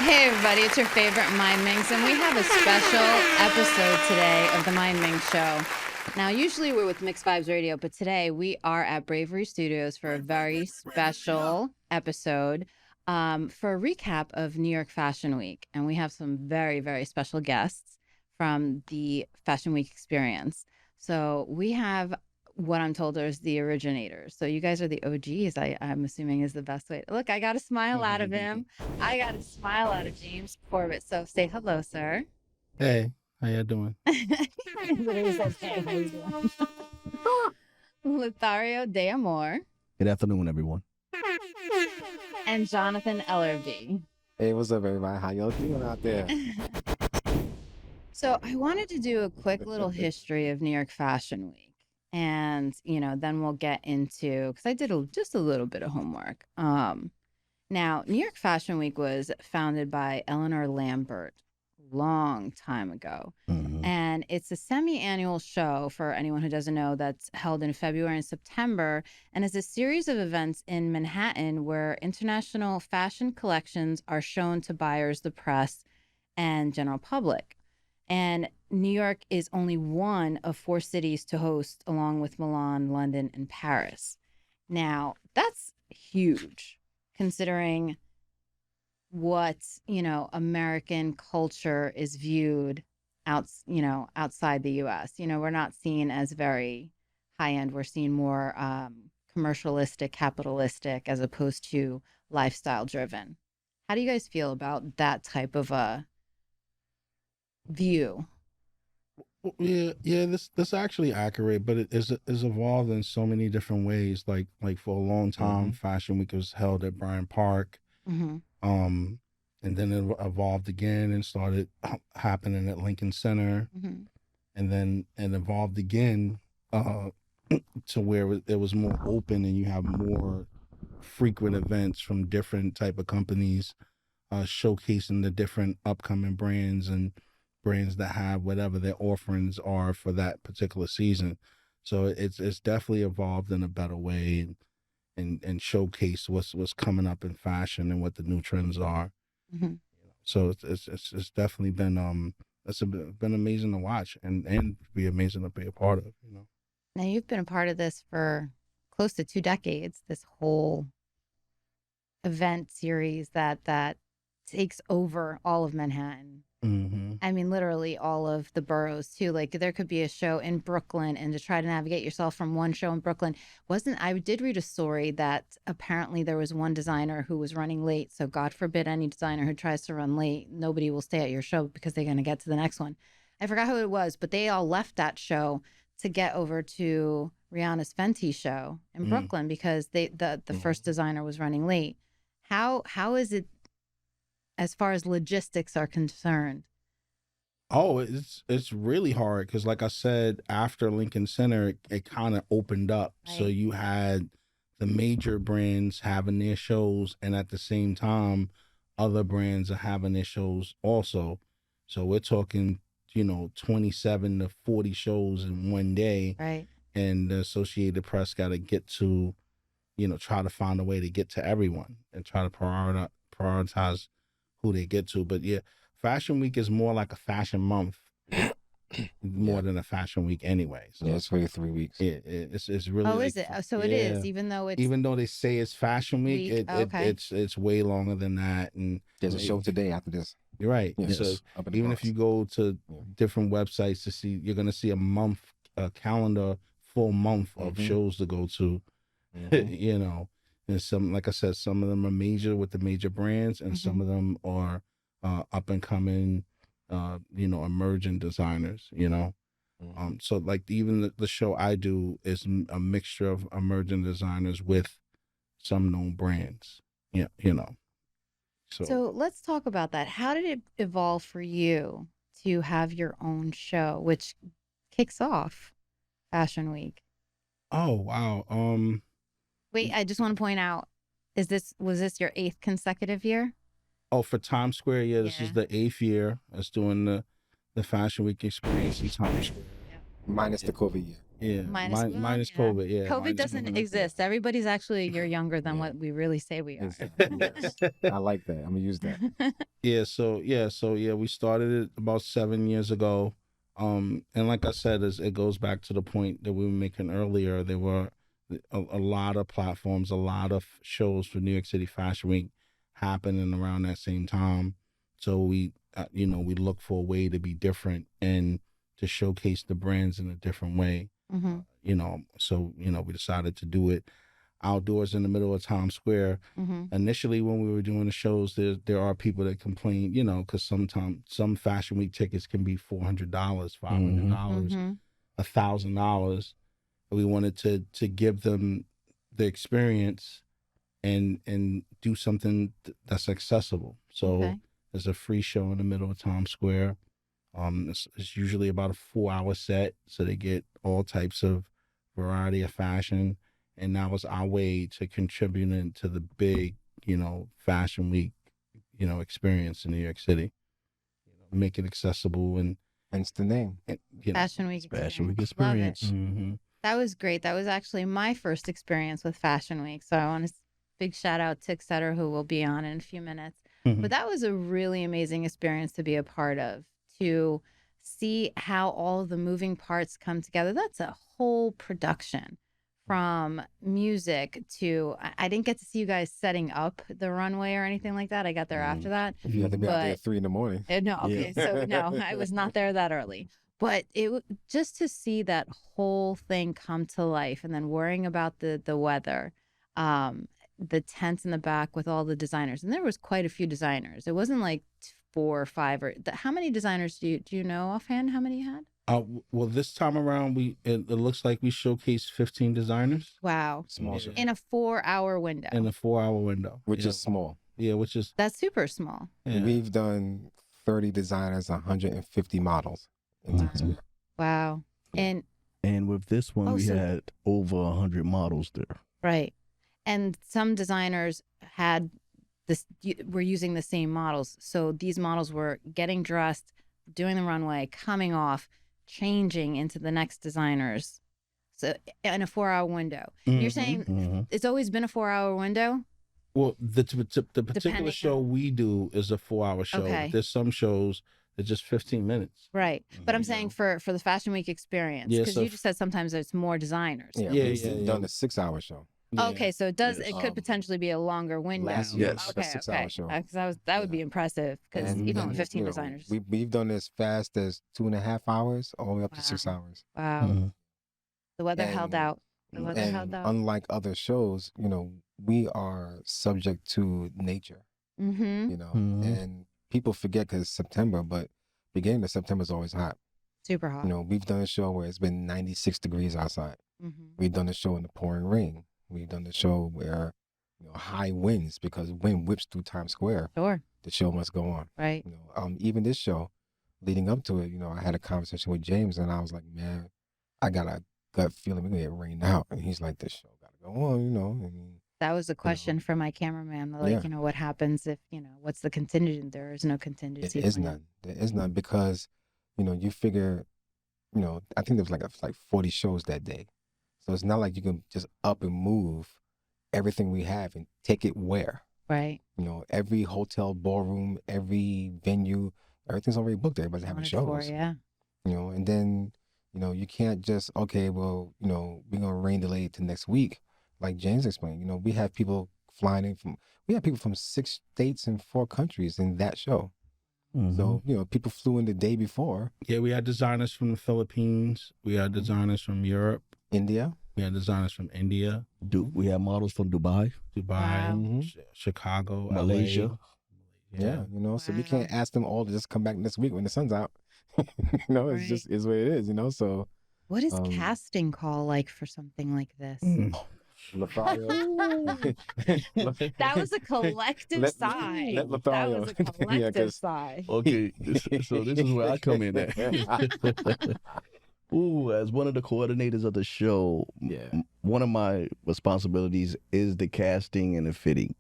Hey everybody, it's your favorite MindMinx, and we have a special episode today of the MindMinx Show. Now, usually we're with Mixed Vibes Radio, but today we are at Bravery Studios for a very special episode for a recap of New York Fashion Week. And we have some very, very special guests from the Fashion Week experience. So we have what I'm told is the originators. So you guys are the OGs, I'm assuming is the best way. Look, I got a smile out of him. I got a smile out of James Corbett. So say hello, sir. Hey, how you doing? Lothario De Amor. Good afternoon, everyone. And Jonathan Ellerby. Hey, what's up, everybody? How y'all doing out there? So I wanted to do a quick little history of New York Fashion Week. And, then we'll get into, because I did just a little bit of homework. Now, New York Fashion Week was founded by Eleanor Lambert a long time ago. Mm-hmm. And it's a semi-annual show, for anyone who doesn't know, that's held in February and September. And is a series of events in Manhattan where international fashion collections are shown to buyers, the press, and general public. And New York is only one of 4 cities to host, along with Milan, London, and Paris. Now, that's huge, considering what, American culture is viewed outside the U.S. We're not seen as very high-end. We're seen more commercialistic, capitalistic, as opposed to lifestyle-driven. How do you guys feel about that type of a view? Yeah, this actually accurate, but it is evolved in so many different ways. Like for a long time, Fashion Week was held at Bryant Park, Mm-hmm. and then it evolved again and started happening at Lincoln Center, Mm-hmm. and then it evolved again to where it was more open and you have more frequent events from different type of companies showcasing the different upcoming brands and brands that have whatever their offerings are for that particular season. So it's definitely evolved in a better way and showcase what's coming up in fashion and what the new trends are. Mm-hmm. So it's definitely been been amazing to watch and be amazing to be a part of. Now, you've been a part of this for close to 2 decades, this whole event series that takes over all of Manhattan. Mm-hmm. I mean, literally all of the boroughs too. Like, there could be a show in Brooklyn, and to try to navigate yourself from one show in Brooklyn I did read a story that apparently there was one designer who was running late. So God forbid any designer who tries to run late, nobody will stay at your show because they're going to get to the next one. I forgot who it was, but they all left that show to get over to Rihanna's Fenty show in Brooklyn because the first designer was running late. How is it, as far as logistics are concerned? Oh, it's really hard because, like I said, after Lincoln Center, it kind of opened up. Right. So you had the major brands having their shows, and at the same time, other brands are having their shows also. So we're talking, 27 to 40 shows in one day. Right. And the Associated Press got to get to, try to find a way to get to everyone and try to prioritize who they get to. But yeah, Fashion Week is more like a fashion month more than a fashion week anyway. So Yeah, it's for 3 weeks. it's really. Oh, is it? So it is, even though they say it's Fashion Week, okay. it's way longer than that. And There's a show today after this. You're right. Yes. So Up in the even Bronx. if you go to different websites to see, you're gonna see a calendar, full month of shows to go to. And some, like I said, some of them are major with the major brands, and some of them are up and coming, emerging designers. So like even the show I do is a mixture of emerging designers with some known brands. So let's talk about that. How did it evolve for you to have your own show, which kicks off Fashion Week? Oh, wow. Wait, I just want to point out, was this your 8th consecutive year? Oh, for Times Square, yeah, this is the 8th year. Us doing the Fashion Week experience in Times Square. Minus the COVID year. Yeah, minus yeah. COVID. Yeah, COVID minus doesn't COVID. exist. Everybody's actually a year younger than Yeah. what we really say we are. Exactly. Yes. I like that. I'm gonna use that. Yeah, we started it about 7 years ago. And like I said, it goes back to the point that we were making earlier. There were a lot of platforms, a lot of shows for New York City Fashion Week happening around that same time. So we look for a way to be different and to showcase the brands in a different way. Mm-hmm. We decided to do it outdoors in the middle of Times Square. Mm-hmm. Initially, when we were doing the shows, there are people that complain, because sometimes some Fashion Week tickets can be $400, $500, Mm-hmm. $1,000. We wanted to give them the experience and do something that's accessible. So Okay. there's a free show in the middle of Times Square. It's usually about a 4-hour set, so they get all types of variety of fashion. And that was our way to contribute into the big, Fashion Week, experience in New York City. Make it accessible and Hence the name. Fashion Week Fashion Week experience. Love it. experience. Mm-hmm. That was great. That was actually my first experience with Fashion Week. So I want to big shout out to Etcetera, who will be on in a few minutes. Mm-hmm. But that was a really amazing experience to be a part of, to see how all of the moving parts come together. That's a whole production, from music to, I didn't get to see you guys setting up the runway or anything like that. I got there after that. You have to be out there But- at 3 a.m. No, okay, so no, I was not there that early. But just to see that whole thing come to life, and then worrying about the weather, the tents in the back with all the designers, and there was quite a few designers. It wasn't like 4 or 5 or how many designers do you know offhand? How many you had? Well, this time around, it looks like we showcased 15 designers Wow, Small show. in a 4-hour window. in a 4-hour window. Which is small. which is That's super small. We've done 30 designers, 150 models. In Times Square. Wow, and And with this one, Oh, we so- had over 100 models there. right, and some designers had this were using the same models. So these models were getting dressed, doing the runway, coming off, changing into the next designers. So in a 4-hour window. You're saying Mhm. it's always been a 4-hour window? Well, the particular Depending show on- we do is a 4-hour show. Okay. There's some shows that just 15 minutes. Right. But I'm You saying know. for the Fashion Week experience, Yeah, because so you just said sometimes there's more designers. Yeah, Yeah, we've yeah, done yeah. a 6-hour show. Yeah. Okay, so it does. Yes. It could Um, potentially be a longer window. last year was like a Okay, 6-hour okay. show. 'Cause that would be impressive. Because And even then, with 15 you know, designers. We've done as fast as 2.5 hours, all the way up to 6 Wow. hours. Wow. Mhm. The weather held And- out. The weather held And out. unlike other shows, we are subject to nature, Mm-hmm. Mhm. and people forget because it's September, but beginning of September is always hot. Super hot. We've done a show where it's been 96 degrees outside. Mm-hmm. We've done a show in the pouring rain. We've done the show where, high winds, because wind whips through Times Square. Sure. The show must go on. Right. Even this show, leading up to it, I had a conversation with James, and I was like, man, I got a gut feeling we're gonna get rained out. And he's like, this show gotta go on, and That was a question for my cameraman. Like, Yeah. what happens if, what's the contingency? There is no there contingency. is plan. none. There is none because, you figure, I think there was like 40 shows that day. So it's not like you can just up and move everything we have and take it where. Right. Every hotel, ballroom, every venue, everything's already booked. Everybody's having Wanted for, shows. yeah. And then, you can't just, okay, well, we're going to rain delay to next week. Like James explained, we have people flying in we have people from 6 states and 4 countries in that show. Mhm. So, people flew in the day before. Yeah, we had designers from the Philippines. We had designers from Europe. India. We had designers from India, We have models from Dubai, Dubai, Wow. Mhm. Chicago, Malaysia. LA. Yeah, so we Wow. can't ask them all to just come back next week when the sun's out. It's Right. just is what it is, So What is Um, casting call like for something like this? Lothario. That was a collective Let- sigh. let That Lothario- was a Yeah, collective 'cause- sigh. Okay, so this is where I come in at. Ooh, as one of the coordinators of the show, Yeah. one of my responsibilities is the casting and the fitting.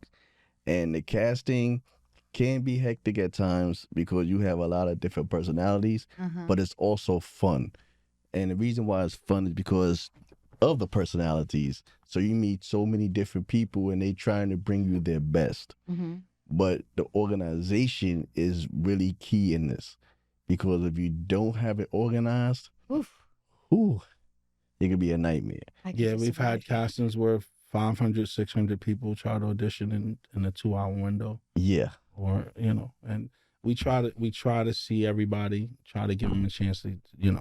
And the casting can be hectic at times because you have a lot of different personalities, Uh-huh. but it's also fun. And the reason why it's fun is because of the personalities. So you meet so many different people and they trying to bring you their best. Mm-hmm. But the organization is really key in this, because if you don't have it organized, Oof. ooh, it could be a nightmare. I can Yeah, just we've had imagine. castings where 500, 600 people try to audition in a 2-hour window, Yeah. or and we try to see everybody, try to give them a chance to, Yeah.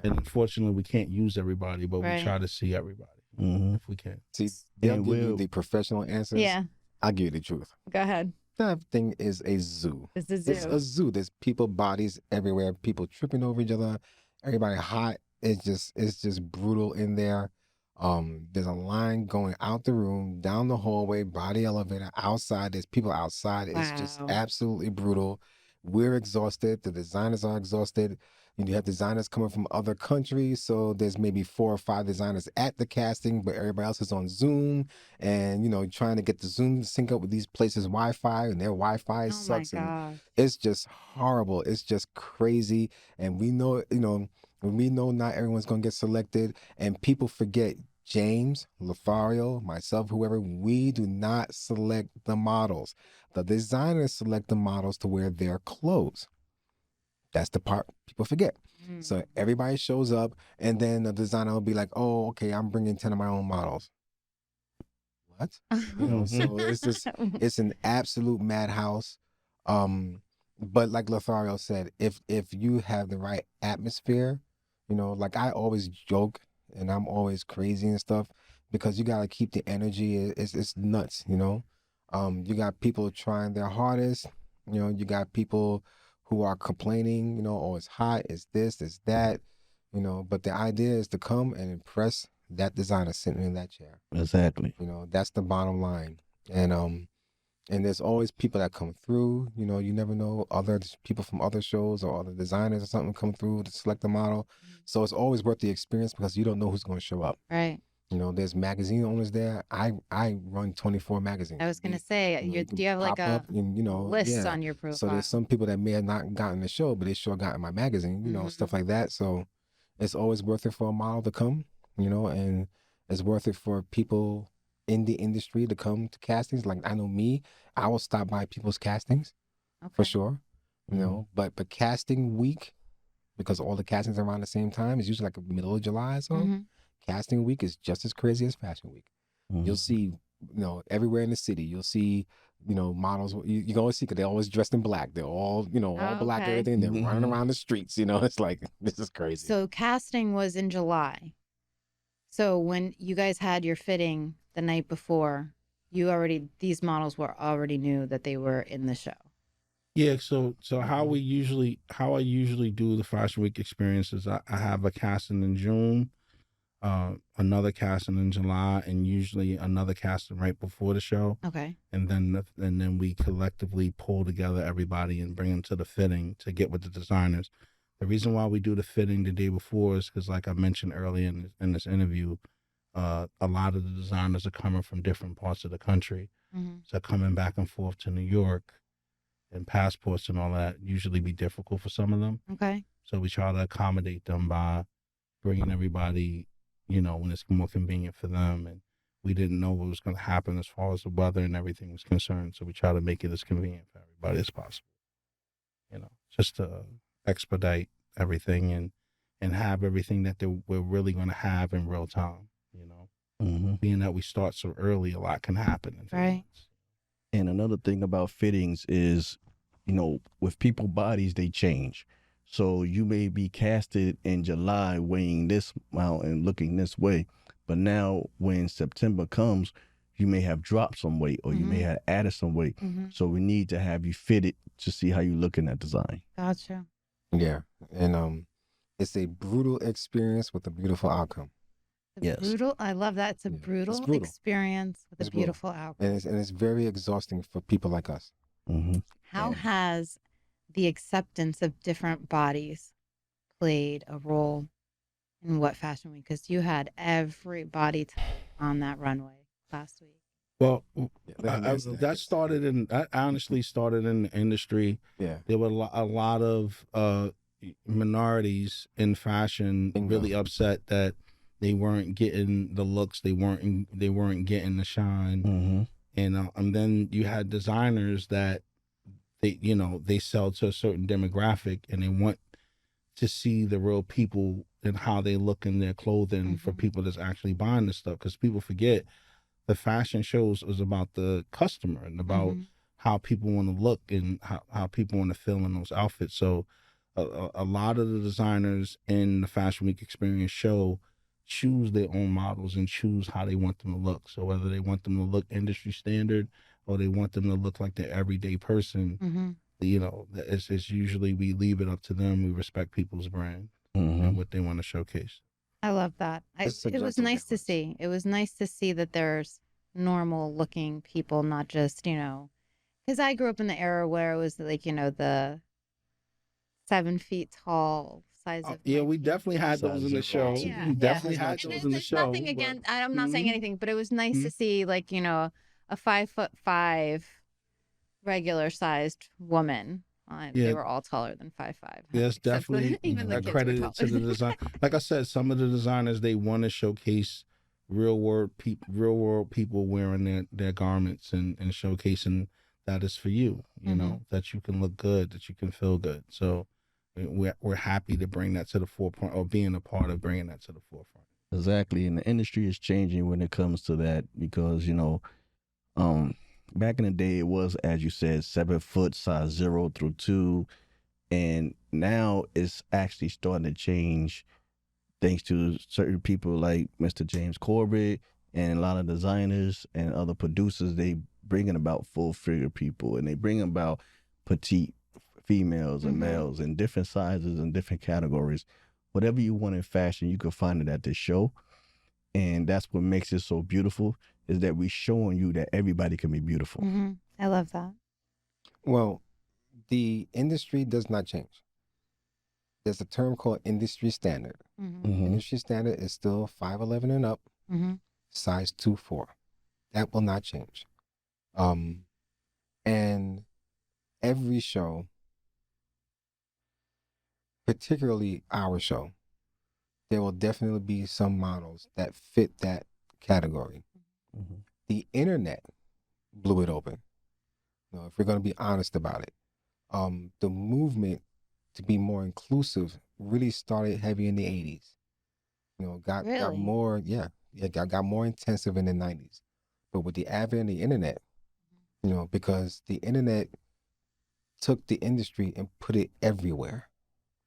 and unfortunately we can't use everybody, but Right. we try to see everybody Mm-hmm. if we can. See, they'll And give you we'll- the professional answers. Yeah. I'll give you the truth. Go ahead. That thing is a zoo. It's the It's zoo. a zoo. There's people bodies everywhere. People tripping over each other. Everybody hot. It's just brutal in there. There's a line going out the room, down the hallway, by the elevator, outside. There's people outside. It's just Wow. absolutely brutal. We're exhausted. The designers are exhausted. You have designers coming from other countries, so there's maybe 4 or 5 designers at the casting, but everybody else is on Zoom, and trying to get the Zoom to sync up with these places' Wi-Fi, and their Wi-Fi Oh my sucks, and God. it's just horrible. It's just crazy, and we know, we know not everyone's gonna get selected, and people forget. James, Lothario, myself, whoever, we do not select the models. The designers select the models to wear their clothes. That's the part people forget. Mm. So everybody shows up, and then the designer will be like, "Oh, okay, I'm bringing 10 of my own models." What? So it's an absolute madhouse. But like Lothario said, if you have the right atmosphere, like I always joke, and I'm always crazy and stuff, because you gotta keep the energy. It's nuts, You got people trying their hardest. You got people who are complaining, oh, it's hot, it's this, it's that, But the idea is to come and impress that designer sitting in that chair. Exactly. That's the bottom line. And there's always people that come through. You never know, other people from other shows or other designers or something come through to select the model. So it's always worth the experience, because you don't know who's going to show up. Right. There's magazine owners there. I run 24 magazines. I was gonna say, do you have like a list yeah. on your profile? So there's some people that may have not gotten the show, but they sure got in my magazine, stuff like that. So it's always worth it for a model to come, and it's worth it for people in the industry to come to castings. Like, I know me, I will stop by people's castings for sure, but casting week, because all the castings are around the same time, is usually like the middle of July or so. Mhm. Casting week is just as crazy as fashion week. You'll see, everywhere in the city, you'll see, models. You can always see, because they're always dressed in black. They're all, all black, okay. everything. They're running around the streets. It's like, this is crazy. So casting was in July. So when you guys had your fitting the night before, these models were already knew that they were in the show. Yeah, so how I usually do the Fashion Week experience is I have a casting in June, another casting in July, and usually another casting right before the show, Okay. and then we collectively pull together everybody and bring them to the fitting to get with the designers. The reason why we do the fitting the day before is because, like I mentioned earlier in this interview, a lot of the designers are coming from different parts of the country, Mhm. so coming back and forth to New York and passports and all that usually be difficult for some of them. Okay. So we try to accommodate them by bringing everybody, when it's more convenient for them. And we didn't know what was going to happen as far as the weather and everything was concerned. So we try to make it as convenient for everybody as possible, just to expedite everything and have everything that we're really going to have in real time, Being that we start so early, a lot can happen in 3 Right. months. And another thing about fittings is, with people bodies, they change. So you may be casted in July weighing this amount and looking this way, but now when September comes, you may have dropped some weight, or you may have added some weight. Mhm. So we need to have you fitted to see how you look in that design. Gotcha. Yeah. And it's a brutal experience with a beautiful outcome. Yes. Brutal. I love that. It's a Yeah, it's brutal, brutal. experience with It's a brutal. beautiful outcome. And it's very exhausting for people like us. Mm-hmm. How and- has the acceptance of different bodies played a role in what Fashion Week? Because you had every body type on that runway last week. Well, Yeah, I honestly started in the industry. yeah. There were a lot of minorities in fashion Bingo. really upset that they weren't getting the looks, they weren't getting the shine. Mm-hmm. And then you had designers that they sell to a certain demographic, and they want to see the real people and how they look in their clothing for people that's actually buying this stuff. Because people forget the fashion shows is about the customer and about how people want to look and how people want to feel in those outfits. So a lot of the designers in the Fashion Week Experience show choose their own models and choose how they want them to look. So whether they want them to look industry standard or they want them to look like their everyday person, it's usually we leave it up to them. We respect people's brand and what they want to showcase. I love that. It's a It was gentle nice to difference. see. It was nice to see that there's normal looking people, not just, because I grew up in the era where it was like, the 7 feet tall size of Yeah, my we feet. definitely had those in the show. Yeah, We definitely yeah. had And those there's, in the there's show. nothing but- again. I'm not saying anything, but it was nice to Mhm. see, like, a 5'5" regular sized woman. They Yeah. were all taller than 5'5". Yes, except for- definitely even the kids were accredited to taller. the design. Like I said, some of the designers, they want to showcase real world people wearing their garments and showcasing that is for you, that you can look good, that you can feel good. So we're happy to bring that to the forefront, or being a part of bringing that to the forefront. Exactly, and the industry is changing when it comes to that because back in the day it was, as you said, 7 foot, size 0 through 2, and now it's actually starting to change thanks to certain people like Mr. James Corbett and a lot of designers and other producers. They bringing about full figure people, and they bring about petite females and males in different sizes and different categories. Whatever you want in fashion, you can find it at this show. And that's what makes it so beautiful, is that we're showing you that everybody can be beautiful. I love that. Well, the industry does not change. There's a term called industry standard. Industry standard is still 5'11" and up, size 2'4". That will not change. And every show, particularly our show, there will definitely be some models that fit that category. The internet blew it open. If we're going to be honest about it, the movement to be more inclusive really started heavy in the 80s. Got Really? more, got more intensive in the 90s. But with the advent of the internet, because the internet took the industry and put it everywhere,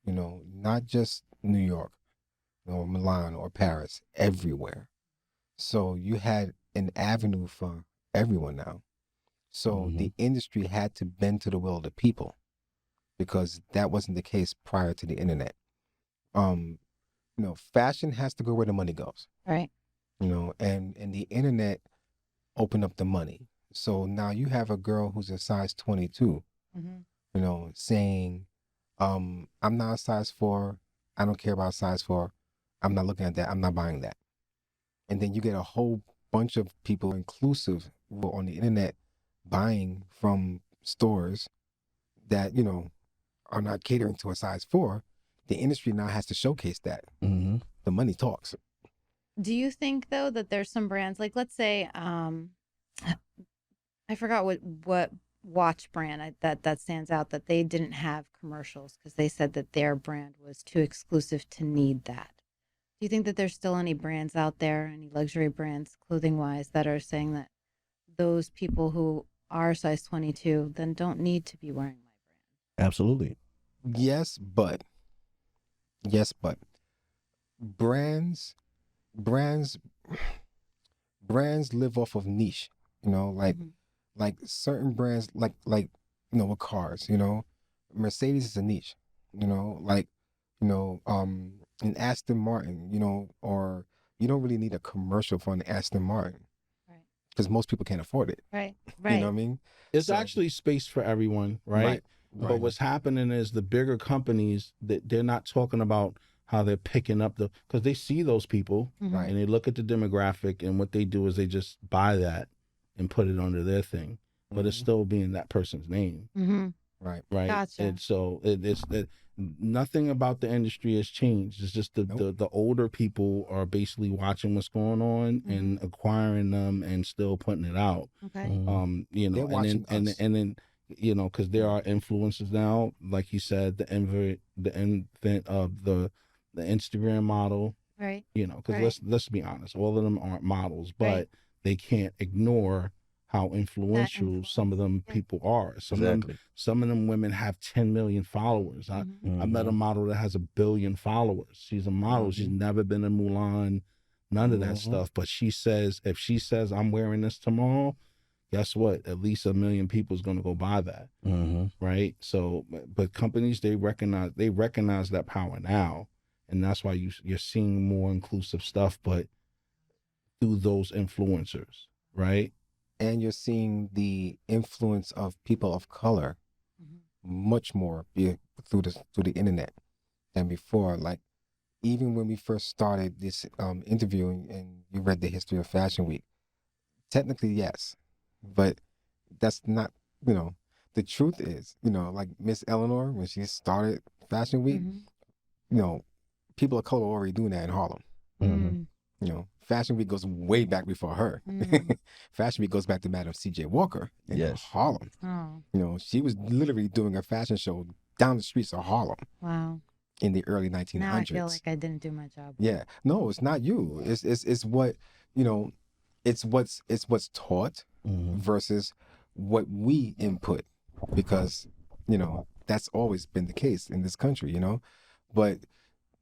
not just New York, or Milan or Paris, everywhere. So you had an avenue for everyone now. So the industry had to bend to the will of the people, because that wasn't the case prior to the internet. Fashion has to go where the money goes. Right. And the internet opened up the money. So now you have a girl who's a size 22, saying, I'm not a size 4. I don't care about size 4. I'm not looking at that. I'm not buying that. And then you get a whole bunch of people, inclusive, on the internet, buying from stores that, are not catering to a size 4. The industry now has to showcase that. The money talks. Do you think, though, that there's some brands, like, let's say, I forgot what watch brand that stands out, that they didn't have commercials because they said that their brand was too exclusive to need that. Do you think that there's still any brands out there, any luxury brands, clothing-wise, that are saying that those people who are size 22 then don't need to be wearing my brand? Absolutely. Yes, but brands live off of niche, like certain brands, like with cars, Mercedes is a niche, an Aston Martin, or you don't really need a commercial for an Aston Martin, Right. because most people can't afford it. Right. You know what I mean? It's So- actually space for everyone, right? But what's happening is the bigger companies, that they're not talking about how they're picking up because they see those people Right. and they look at the demographic, and what they do is they just buy that and put it under their thing, but it's still being that person's name, Mm-hmm. Right. right? Gotcha. And so nothing about the industry has changed. It's just the older people are basically watching what's going on and acquiring them and still putting it out. Okay. You know, They're watching us. and then you know, because there are influencers now, like you said, the invent of the Instagram model. Right. You know, because Right. let's be honest, all of them aren't models, but Right. they can't ignore how influential some of them Yeah. people are. Exactly. Some of them women have 10 million followers. I met a model that has 1 billion followers. She's a model. She's never been in Mulan, none of that stuff. But she says, if she says I'm wearing this tomorrow, guess what? At least 1 million people is going to go buy that, right? So, but companies they recognize that power now, and that's why you're seeing more inclusive stuff, but through those influencers, right? And you're seeing the influence of people of color much more through the internet than before. Like even when we first started this interviewing and you read the history of Fashion Week, technically yes, but that's not, you know, the truth is, you know, like Miss Eleanor, when she started Fashion Week, you know, people of color were already doing that in Harlem. You know, Fashion Week goes way back before her. Fashion Week goes back to Madam C.J. Walker in Harlem. Oh, You know, she was literally doing a fashion show down the streets of Harlem wow. in the early 1900s. Now I feel like I didn't do my job. Yeah, no, it's not you. It's what, you know, it's what's taught versus what we input, because, you know, that's always been the case in this country, you know. But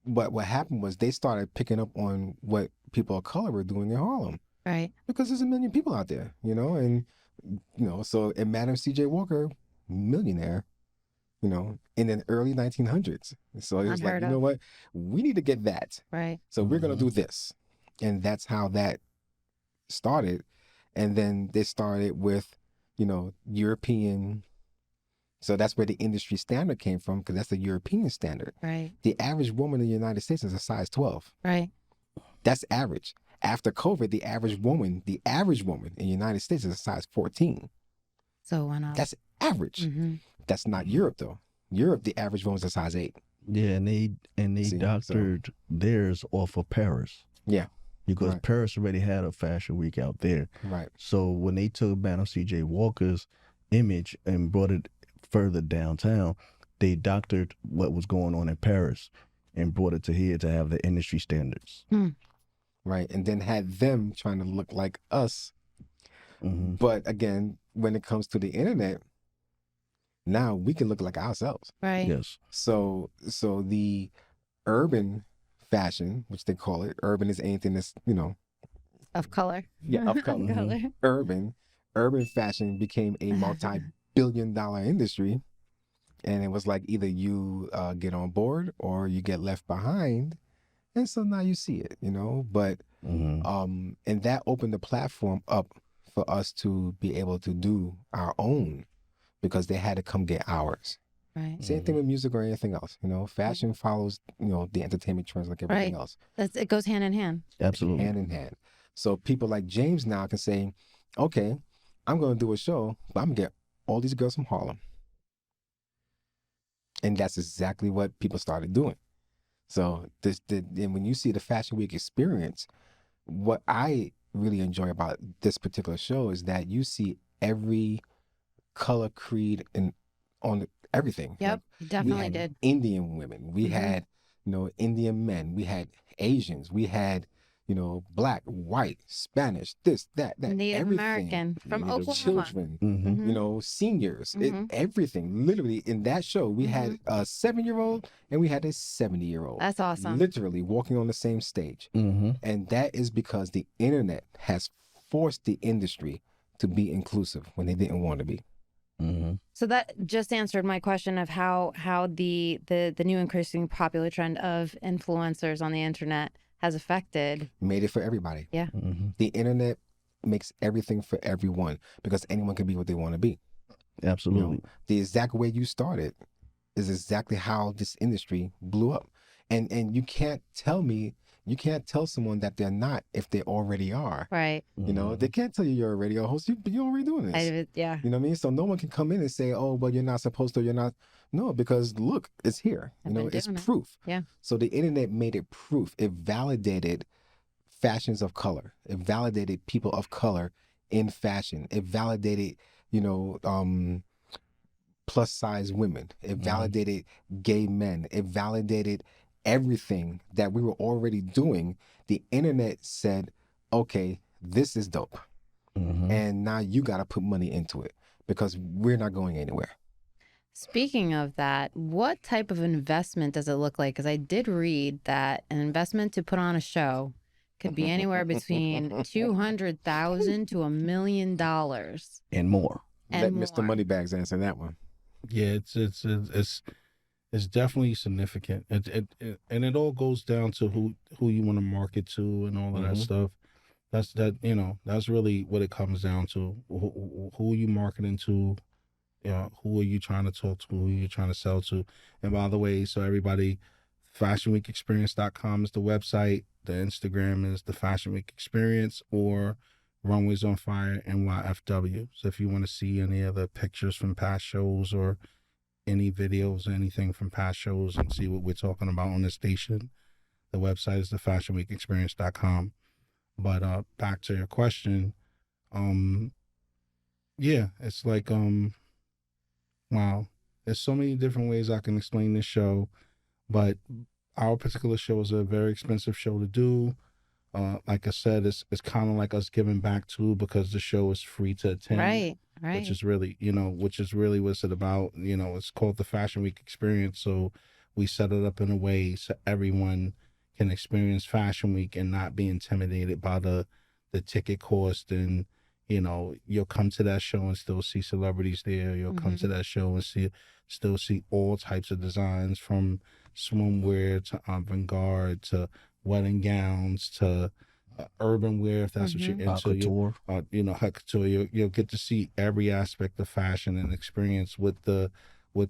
what happened was they started picking up on what people of color were doing in Harlem, Right. because there's 1 million people out there, you know, and you know, so and Madam C.J. Walker, millionaire, you know, in the early 1900s. So it was like, Unheard you know of. what, we need to get that. Right. So we're gonna do this, and that's how that started. And then they started with, you know, European. So that's where the industry standard came from, because that's the European standard. Right. The average woman in the United States is a size 12. Right. That's average. After COVID, the average woman in the United States is a size 14. So why not? That's average. That's not Europe though. Europe, the average woman is a size 8. Yeah, and they See, doctored theirs off of Paris. Yeah. Because Right. Paris already had a fashion week out there. Right. So when they took Madam C.J. Walker's image and brought it further downtown, they doctored what was going on in Paris and brought it to here to have the industry standards. Right. And then had them trying to look like us. But again, when it comes to the internet, now we can look like ourselves. Right. Yes. So the urban fashion, which they call it, urban is anything that's, you know, Of color. yeah, of color. Color. Urban fashion became a multi-billion-dollar industry, and it was like either you get on board or you get left behind, and so now you see it, you know. But and that opened the platform up for us to be able to do our own, because they had to come get ours. Right. Same thing with music or anything else, you know. Fashion follows, you know, the entertainment trends like everything else. It goes hand in hand. Absolutely. Hand in hand. So people like James now can say, okay, I'm going to do a show, but I'm going to get all these girls from Harlem. And that's exactly what people started doing. So and when you see the Fashion Week experience, what I really enjoy about this particular show is that you see every color, creed, and on everything. Yep. Like, You definitely we had did. Indian women. We had, you know, Indian men. We had Asians. We had, you know, black, white, Spanish, this, that, Native everything. American from Native Oklahoma. children, Mm-hmm. you know, seniors, everything. Literally in that show, we had a 7-year-old and we had a 70-year-old. That's awesome. Literally walking on the same stage. Mm-hmm. And that is because the internet has forced the industry to be inclusive when they didn't want to be. Mm-hmm. So that just answered my question of how the new increasing popular trend of influencers on the internet has affected. Made it for everybody. Yeah. Mm-hmm. The internet makes everything for everyone, because anyone can be what they want to be. Absolutely. You know, the exact way you started is exactly how this industry blew up. And you can't tell me You can't tell someone that they're not if they already are. Right. You know, they can't tell you you're a radio host. You're already doing this. Yeah. You know what I mean? So no one can come in and say, oh, well, you're not supposed to, you're not. No, because look, it's here. I've You know, been it's doing it. proof. Yeah. So the internet made it proof. It validated fashions of color. It validated people of color in fashion. It validated, you know, plus size women. It validated gay men. It validated everything that we were already doing. The internet said, okay, this is dope. And now you got to put money into it because we're not going anywhere. Speaking of that, what type of investment does it look like? Because I did read that an investment to put on a show could be anywhere between $200,000 to $1 million and more. Let and Mr. more. Moneybags answer that one. Yeah, it's definitely significant. And it all goes down to who you want to market to and all of that stuff. That's really what it comes down to. Who are you marketing to? Who are you trying to talk to? Who are you trying to sell to? And by the way, so everybody, fashionweekexperience.com is the website. The Instagram is the Fashion Week Experience or Runways on Fire NYFW. So if you want to see any of the pictures from past shows or any videos or anything from past shows and see what we're talking about on the station, the website is the fashionweekexperience.com. But back to your question, yeah, it's like wow, there's so many different ways I can explain this show, but our particular show is a very expensive show to do. Like I said, it's kind of like us giving back too because the show is free to attend. Right. Which is really what's it about. It's called the Fashion Week Experience. So we set it up in a way so everyone can experience Fashion Week and not be intimidated by the ticket cost. And, you'll come to that show and still see celebrities there. You'll come to that show and still see all types of designs from swimwear to avant-garde to wedding gowns to urban wear, if that's what you're into. Haute couture. You'll get to see every aspect of fashion and experience what the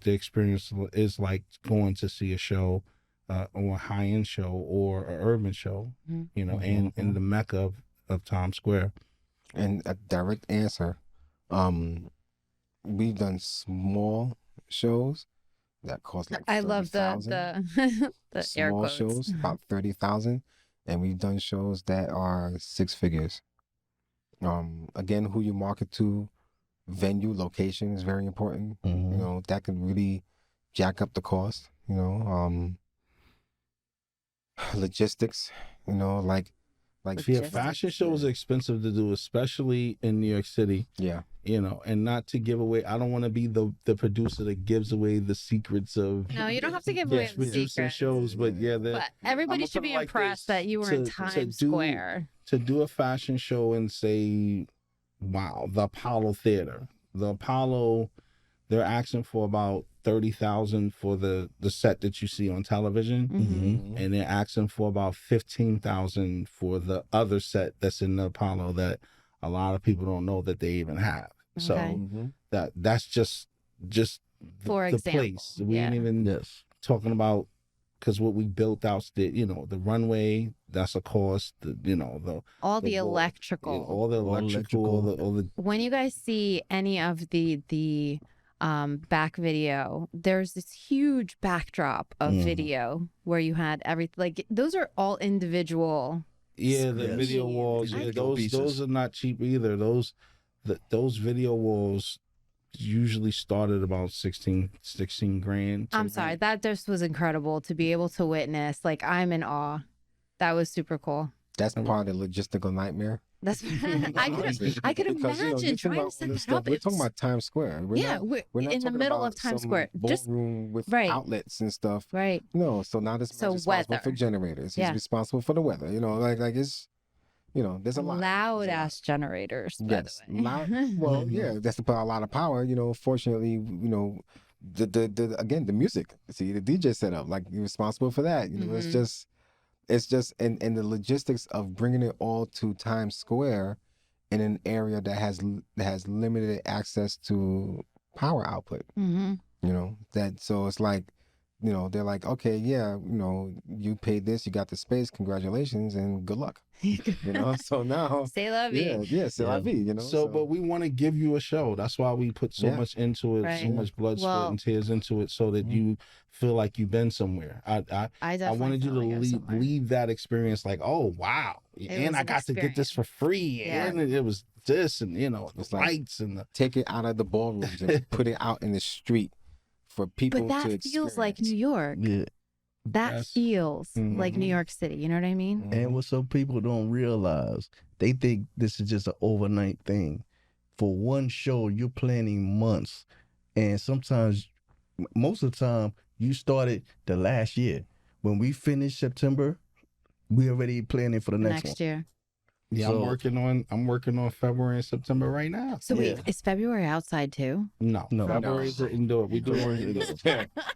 experience is like going to see a show, or a high-end show or an urban show, and in the mecca of Times Square. And a direct answer, we've done small shows that cost like I love the the air small quotes. shows about 30,000, and we've done shows that are 6 figures. Again, who you market to, venue, location is very important. That can really jack up the cost. Logistics. Yeah, fashion shows are expensive to do, especially in New York City. Yeah. And not to give away, I don't want to be the producer that gives away the secrets of. No, you don't have to give away the producing secrets. shows, but yeah, But everybody should be impressed that you were in Times Square. To do a fashion show and say, wow, the Apollo Theater. The Apollo, they're asking for about 30,000 for the set that you see on television, and they're asking for about 15,000 for the other set that's in the Apollo that a lot of people don't know that they even have. So that's just For the example, place. We ain't even talking about, because what we built out, the runway, that's a cost. All the electrical. All the electrical. When you guys see any of the back video, there's this huge backdrop of video where you had everything. Like those are all individual. Yeah, the video walls. Yeah, those are not cheap either. Those video walls usually start at about 16 grand. I'm sorry, that just was incredible to be able to witness. Like, I'm in awe. That was super cool. That's part of the logistical nightmare. That's I could imagine trying to set that up. We're talking about Times Square. We're not in the middle of Times Square, just ballroom with outlets and stuff. Right. No, so now this is responsible for generators. He's responsible for the weather. Like it's, there's a lot. Loud ass generators. By the way. Loud. Well, yeah, that's to put a lot of power. Fortunately, the music. See, the DJ setup, like you're responsible for that. It's just and the logistics of bringing it all to Times Square in an area that has limited access to power output. So it's like you know, they're like, okay, yeah, you know, you paid this, you got the space, congratulations, and good luck. You know, so now, Say la vie. c'est la vie, you know. So, but we want to give you a show. That's why we put so much into it, so Right. much blood, sweat, Well- and tears into it, so that you feel like you've been somewhere. I definitely wanted you felt to like I was somewhere. leave that experience like, oh wow, It and was I an got to get this for free, Yeah. and it was this, and you know, the It's like- lights and the. Take it out of the ballrooms and put it out in the street for people But to that feels like New experience. York. Yeah. That Yes. feels like New Mhm. York City. You know what I mean? Mhm. And what some people don't realize, they think this is just an overnight thing. For one show, you're planning months. And sometimes, most of the time, you started the last year. When we finish September, we already planning for the next one. Year. Yeah, So- I'm working on February and September right now. So wait, Yeah. is February outside too? No, No. February's the indoor. We do it.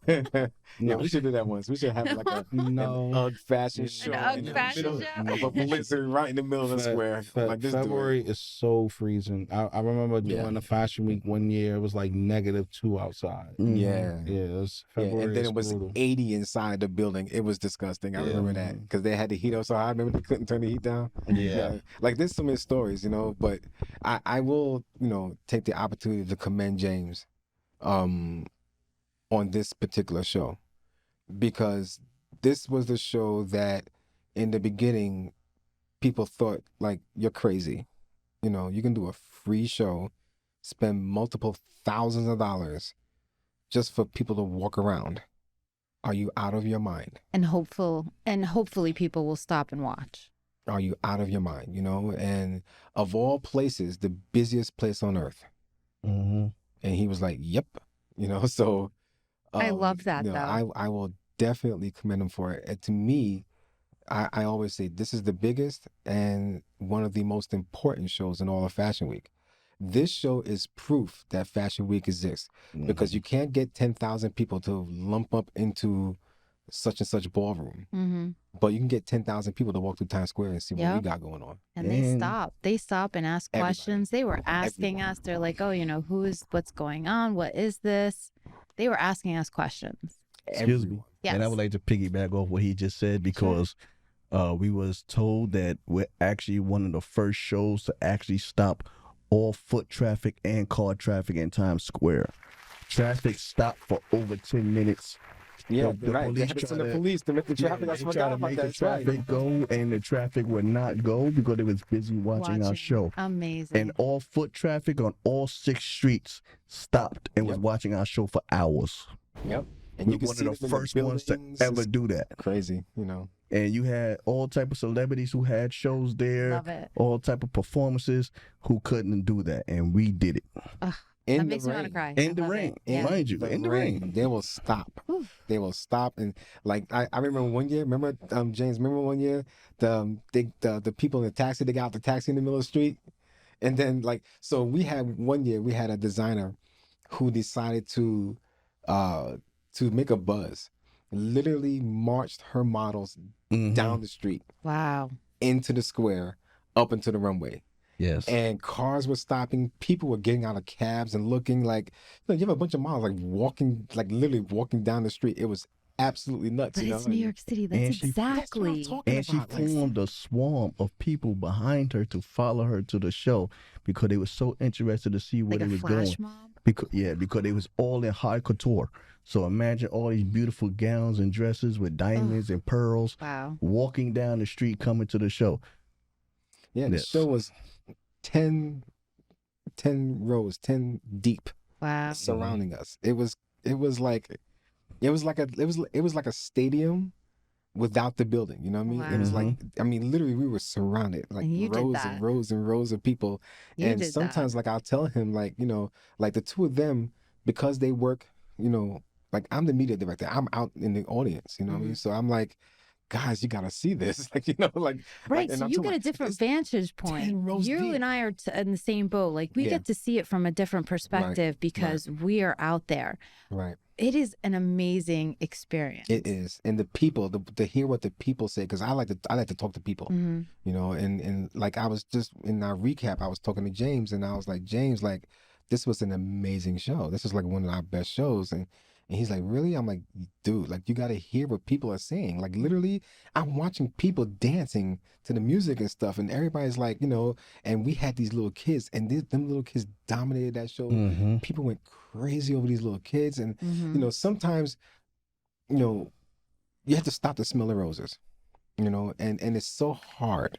Yeah, No. we should do that once. We should have like a No. an UGG fashion show UGG in the fashion middle show? of a blizzard right in the middle of the square. Like this February is so freezing. I remember Yeah. doing a fashion week one year. It was like -2 outside. Mhm. Yeah. Yeah, it was Yeah, February. and then is it was brutal. 80 inside the building. It was disgusting. I remember that because they had the heat up so high. Remember they couldn't turn the heat down. Yeah. Like there's so many stories, you know. But I will, you know, take the opportunity to commend James, on this particular show, because this was the show that, in the beginning, people thought like you're crazy. You know, you can do a free show, spend multiple thousands of dollars just for people to walk around. Are you out of your mind? And hopefully people will stop and watch. Are you out of your mind? You know, and of all places, the busiest place on earth. Mhm. And he was like, "Yep," you know. So I love that, you know, though. I will definitely commend him for it. And to me, I always say this is the biggest and one of the most important shows in all of Fashion Week. This show is proof that Fashion Week exists because you can't get 10,000 people to lump up into such and such ballroom, Mm-hmm. but you can get 10,000 people to walk through Times Square and see what we Yep. got going on. And they And- stop. They stop and ask Everybody. questions. They were asking Everyone. us. They're like, oh, you know, what's going on? What is this? They were asking us questions. Excuse me. Everyone. Yes. And I would like to piggyback off what he just said because we was told that we're actually one of the first shows to actually stop all foot traffic and car traffic in Times Square. Traffic stopped for over 10 minutes. Yeah, The right. They police had to try send the to- police to make the Yeah, traffic. I they forgot try to about make that. the That's right. traffic go, and the traffic would not go because it was busy watching our show. Amazing. And all foot traffic on all 6 streets stopped and was Yep. watching our show for hours. Yep. And We're you can one see of the them in first ones to buildings. ever It's do that. crazy, you know. And you had all type of celebrities who had shows there, Love it. all type of performances who couldn't do that, and we did it In That the makes me want to rain. cry. in I the love rain, it. Yeah. mind you, in the rain. They will stop. Oof. They will stop, and like I remember one year. Remember, James? Remember one year the people in the taxi. They got out the taxi in the middle of the street, and then like so we had one year we had a designer who decided to make a buzz. Literally marched her models Mhm. down the street Wow. into the square, up into the runway. Yes. And cars were stopping. People were getting out of cabs and looking like, you have a bunch of models like walking, like literally walking down the street. It was absolutely nuts. But you know? it's New York City. And That's she- That's what I'm exactly. talking And she about. Like, formed a swarm of people behind her to follow her to the show because they were so interested to see where Like it a was flash going. mob. Because it was all in high couture. So imagine all these beautiful gowns and dresses with diamonds and pearls Wow. walking down the street coming to the show. yeah, the Yes. show was 10 rows, 10 deep Wow. surrounding us. It was like a stadium without the building. You know what I mean? It was like, literally we were surrounded like And you did rows that. and rows and rows of people. You And did sometimes like I'll tell him like, like the two of them, because they work, like I'm the media director, I'm out in the audience, you know what I mean? So I'm like, guys, you gotta see this. Like, like, that. Right. and So I'm you talking get a about, different it's vantage 10 point. rows You deep. and I are in the same boat. Like we Yeah. get to see it from a different perspective because we are out there. Right. It is an amazing experience. It is. And the people, to hear what the people say, because I like to talk to people, Mhm. and like I was just in our recap, I was talking to James and I was like, James, like this was an amazing show. This is like one of our best shows. And And he's like, really? I'm like, dude, like, you got to hear what people are saying. Like, literally, I'm watching people dancing to the music and stuff. And everybody's like, and we had these little kids, and them little kids dominated that show. Mm-hmm. People went crazy over these little kids. And, sometimes, you have to stop to smell the roses, and it's so hard.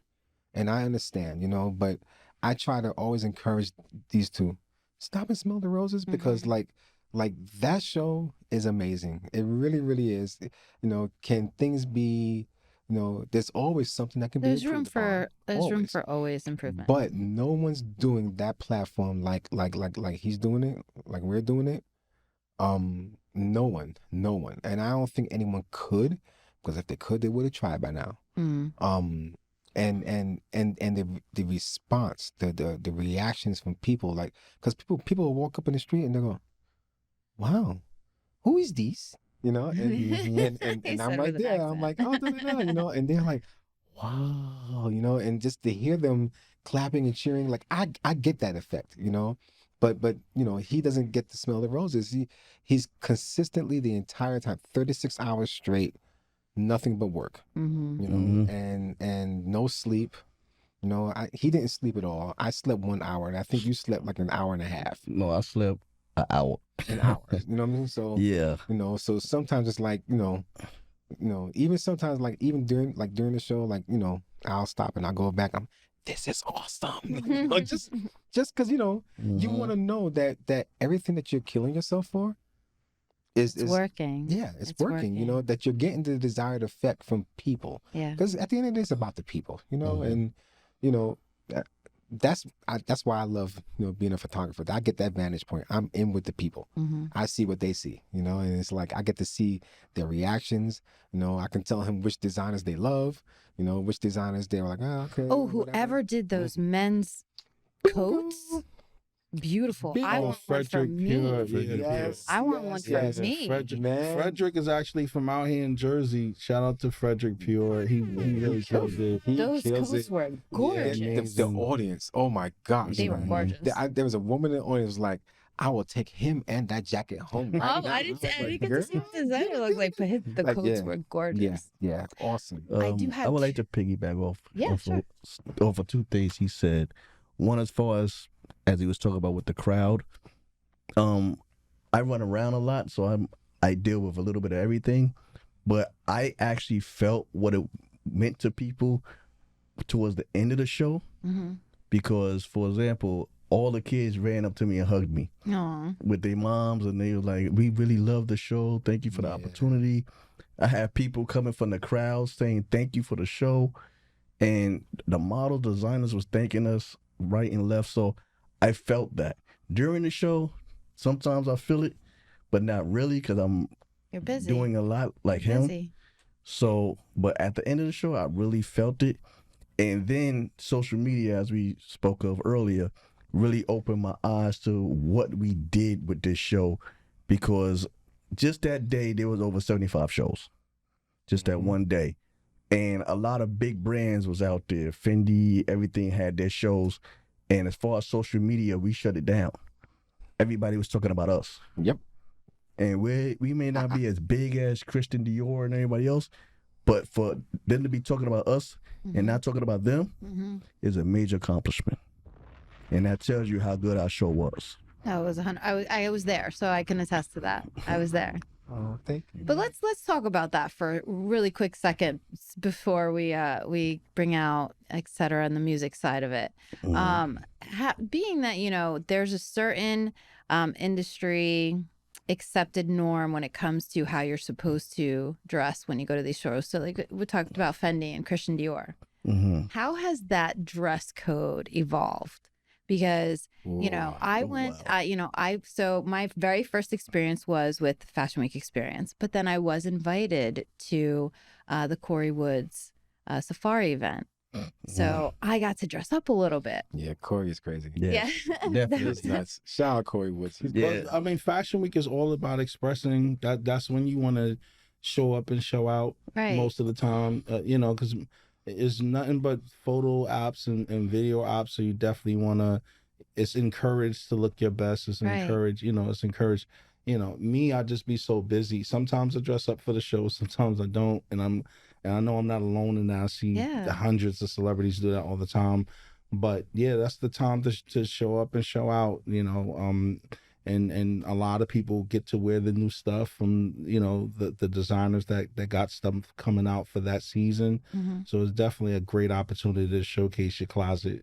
And I understand, but I try to always encourage these two, stop and smell the roses, because like that show is amazing. It really, really is. Can things be, there's always something that can be There's room improved upon. for Always. always improvement. But no one's doing that platform like he's doing it, like we're doing it. No one. And I don't think anyone could, because if they could, they would have tried by now. And the response, the reactions from people, like, because people will walk up in the street and they go, wow, who is this? And I'm right there. I'm like, oh, no, and they're like, wow, and just to hear them clapping and cheering, like, I get that effect, but he doesn't get to smell the roses. He's consistently the entire time, 36 hours straight, nothing but work, and no sleep. He didn't sleep at all. I slept 1 hour, and I think you slept like an hour and a half. No, I slept an hour. An hour. You know what I mean? So yeah. So sometimes it's like, even sometimes, like, even during the show, like, I'll stop and I'll go back. This is awesome. Just because, you want to know that everything that you're killing yourself for is working. Yeah, it's working. That you're getting the desired effect from people. Yeah. Because at the end of the day, it's about the people, and, that's why I love, being a photographer. I get that vantage point. I'm in with the people. I see what they see, and it's like I get to see their reactions. I can tell him which designers they love, which designers they're like, oh, okay. Oh, whoever did those men's coats. Beautiful. I want one for me. Yes, I want one for me. Frederick is actually from out here in Jersey. Shout out to Frederick Pure. He really kills it. Those coats were gorgeous. The audience, oh my gosh, they were gorgeous. There was a woman in the audience like, I will take him and that jacket home. Right now. I didn't get to see what the designer looked like, but the coats were gorgeous. Yeah, awesome. I would like to piggyback off of two things he said. One, as far as he was talking about with the crowd, I run around a lot, so I deal with a little bit of everything, but I actually felt what it meant to people towards the end of the show, because, for example, all the kids ran up to me and hugged me with their moms, and they were like, we really love the show, thank you for the opportunity. I have people coming from the crowd saying thank you for the show, and the model designers was thanking us right and left. So I felt that during the show. Sometimes I feel it, but not really, because You're busy. doing a lot like him. So, but at the end of the show, I really felt it. And then social media, as we spoke of earlier, really opened my eyes to what we did with this show, because just that day there was over 75 shows, just that one day. And a lot of big brands was out there. Fendi, everything had their shows. And as far as social media, we shut it down. Everybody was talking about us. Yep. And we may not be as big as Christian Dior and everybody else, but for them to be talking about us and not talking about them is a major accomplishment. And that tells you how good our show was. That was I was there, so I can attest to that. I was there. Oh, thank you. But let's talk about that for a really quick second before we bring out Etcetera and the music side of it. Being that there's a certain industry accepted norm when it comes to how you're supposed to dress when you go to these shows. So like we talked about Fendi and Christian Dior. How has that dress code evolved? Because so my very first experience was with Fashion Week experience, but then I was invited to the Corey Woods safari event, so I got to dress up a little bit. Yeah, Corey is crazy. Yeah. Definitely. It's nuts. Shout out Corey Woods. I mean, Fashion Week is all about expressing that. That's when you want to show up and show out most of the time, because it's nothing but photo ops and video ops. So you definitely want to, it's encouraged to look your best. It's encouraged, it's encouraged. me, I just be so busy. Sometimes I dress up for the show, sometimes I don't, and I know I'm not alone in that. I see Yeah. the hundreds of celebrities do that all the time. But yeah, that's the time to show up and show out, and a lot of people get to wear the new stuff from, the designers that got stuff coming out for that season. Mm-hmm. So it's definitely a great opportunity to showcase your closet,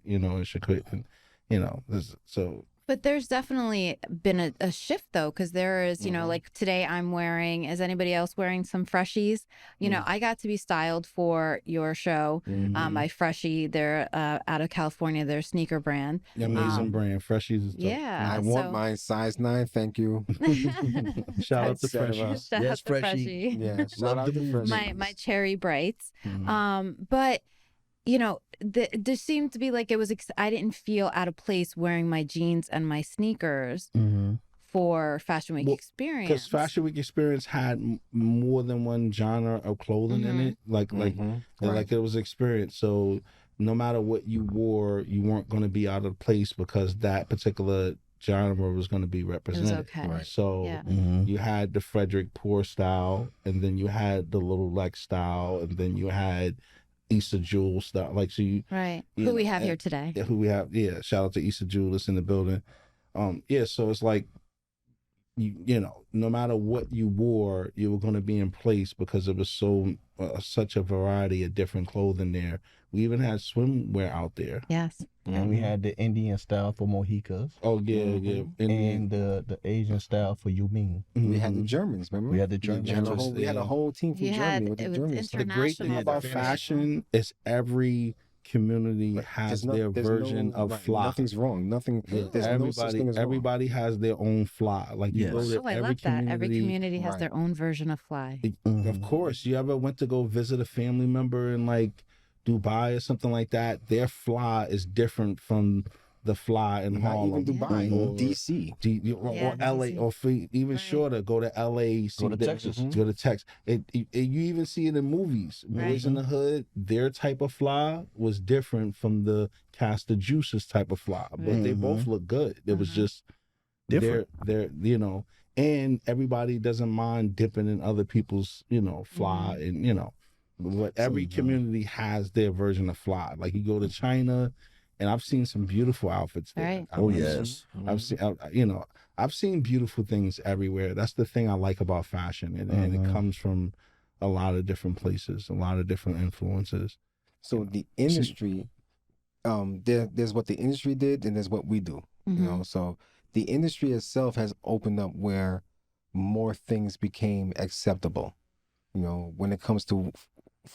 so. But there's definitely been a shift, though, because there is, Mhm. like today I'm wearing, is anybody else wearing some Freshies? I got to be styled for your show by Freshie. They're out of California. They're a sneaker brand. Amazing brand. Freshies is dope. Yeah. I want mine size 9. Thank you. Shout out to Etcetera. Freshies. Shout Yes, out to Freshie. Freshie. Yeah, shout Love out the to movie. Fresh. My cherry brights. Mhm. But there seemed to be like it was. I didn't feel out of place wearing my jeans and my sneakers for Fashion Week Well, experience. Because Fashion Week experience had more than one genre of clothing in it, like it was experience. So no matter what you wore, you weren't going to be out of place because that particular genre was going to be It was represented. okay. Right. So Yeah. you had the Frederick Poor style, and then you had the Little Lex style, and then you had Issa Jewel style. Like, so you, Right. you Who know, we have and- here today. who we have, shout out to Issa Jewel that's in the building. So it's like, no matter what you wore, you were going to be in place because it was such a variety of different clothing there. We even had swimwear out there. Yes. And we had the Indian style for Mohicas. Oh yeah. And the Asian style for Yumin. We had the Mhm. Germans, remember? We had the Germans. We had a whole team from You Germany had- with the it was Germans. The great thing International about fashion. fashion is every community has their version of fly. Nothing's wrong. Nothing. Yeah, There's no such thing as wrong. everybody has their own fly. Like you Yes. go to Oh, I every love that. Every community has Right. their own version of fly. Of course, you ever went to go visit a family member in like Dubai or something like that? Their fly is different from the fly in Not Harlem. even Dubai, or DC. or Yeah, LA, DC. or for even Right. shorter, go to LA, Go to Texas. go to Texas. You even see it in movies. Right. Boys in the Hood, their type of fly was different from the Castor Juice's type of fly, but they both look good. It was just Different. They're and everybody doesn't mind dipping in other people's fly, and but every community has their version of fly. Like you go to China, and I've seen some beautiful outfits there. Right. Oh, yes. I've seen beautiful things everywhere. That's the thing I like about fashion, and it comes from a lot of different places, a lot of different influences. So the industry, there's what the industry did, and there's what we do. Mm-hmm. So the industry itself has opened up where more things became acceptable. When it comes to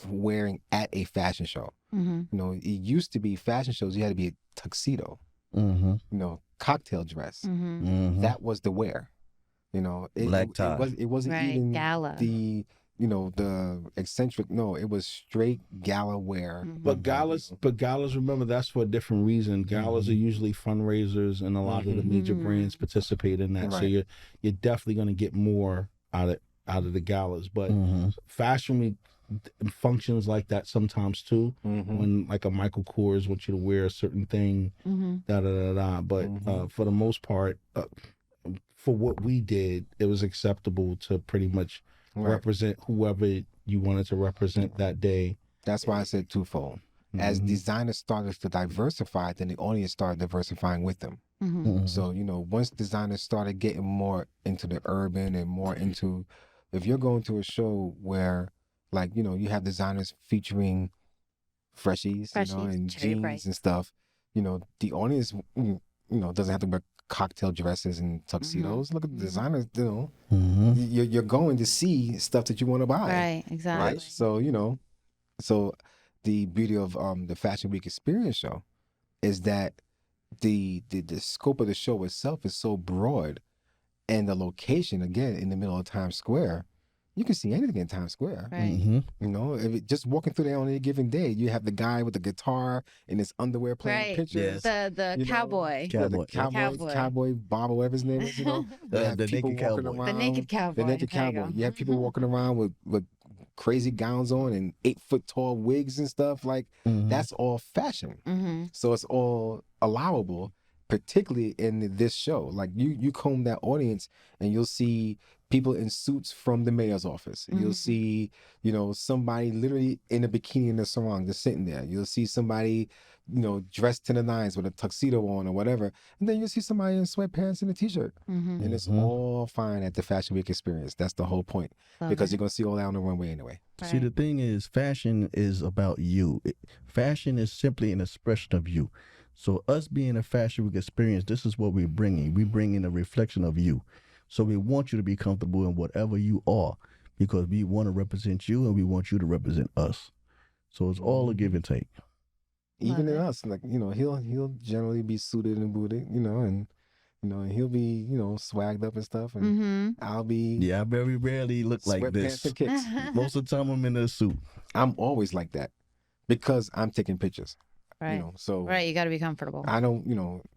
wearing at a fashion show. Mm-hmm. It used to be fashion shows. You had to be a tuxedo. Cocktail dress. Mm-hmm. That was the wear. Black tie. It wasn't Right. even Gala. the eccentric. No, it was straight gala wear. Mhm. But galas, remember, that's for a different reason. Galas are usually fundraisers, and a lot of the major Mhm. brands participate in that. So Right. you're definitely going to get more out of the galas. But Fashion Week functions like that sometimes too. Mhm. When like a Michael Kors wants you to wear a certain thing, Mm-hmm. But for the most part, for what we did, it was acceptable to pretty much Right. represent whoever you wanted to represent that day. That's why I said twofold. As Mhm. designers started to diversify, then the audience started diversifying with them. Mm-hmm. So, once designers started getting more into the urban and more into, if you're going to a show where, like, you have designers featuring freshies, and Cherry jeans Bright. and stuff, the audience, doesn't have to wear cocktail dresses and tuxedos. Look at the designers, you're going to see stuff that you want to buy. Right. Exactly. Right. So, so the beauty of the Fashion Week Experience show is that the scope of the show itself is so broad, and the location, again, in the middle of Times Square, you can see anything in Times Square. Right. Just walking through there on any given day, you have the guy with the guitar in his underwear playing Right. pictures. Yes. The cowboy. Yeah, the Cowboy. cowboy, Bob, or whatever his name is. You have The people naked walking cowboy. The naked cowboy. The naked There you cowboy. go. You have people walking around with crazy gowns on and 8-foot tall wigs and stuff. Like, that's all fashion. Mm-hmm. So it's all allowable. particularly in this show. Like you comb that audience and you'll see people in suits from the mayor's office. You'll see, somebody literally in a bikini and a sarong just sitting there. You'll see somebody, dressed to the nines with a tuxedo on or whatever. And then you'll see somebody in sweatpants and a t-shirt. And it's all fine at the Fashion Week experience. That's the whole point. Because you're going to see all that on the runway anyway. Right. See, the thing is, fashion is about you. Fashion is simply an expression of you. So us being a Fashion Week experience, this is what we're bringing. We bring in a reflection of you. So we want you to be comfortable in whatever you are, because we want to represent you and we want you to represent us. So it's all a give and take. Even in us, like, he'll generally be suited and booted, and he'll be, swagged up and stuff, and I'll be Yeah, I very rarely look like sweatpants this. and kicks. Most of the time I'm in a suit. I'm always like that because I'm taking pictures. Right. So Right. You got to be comfortable. I don't,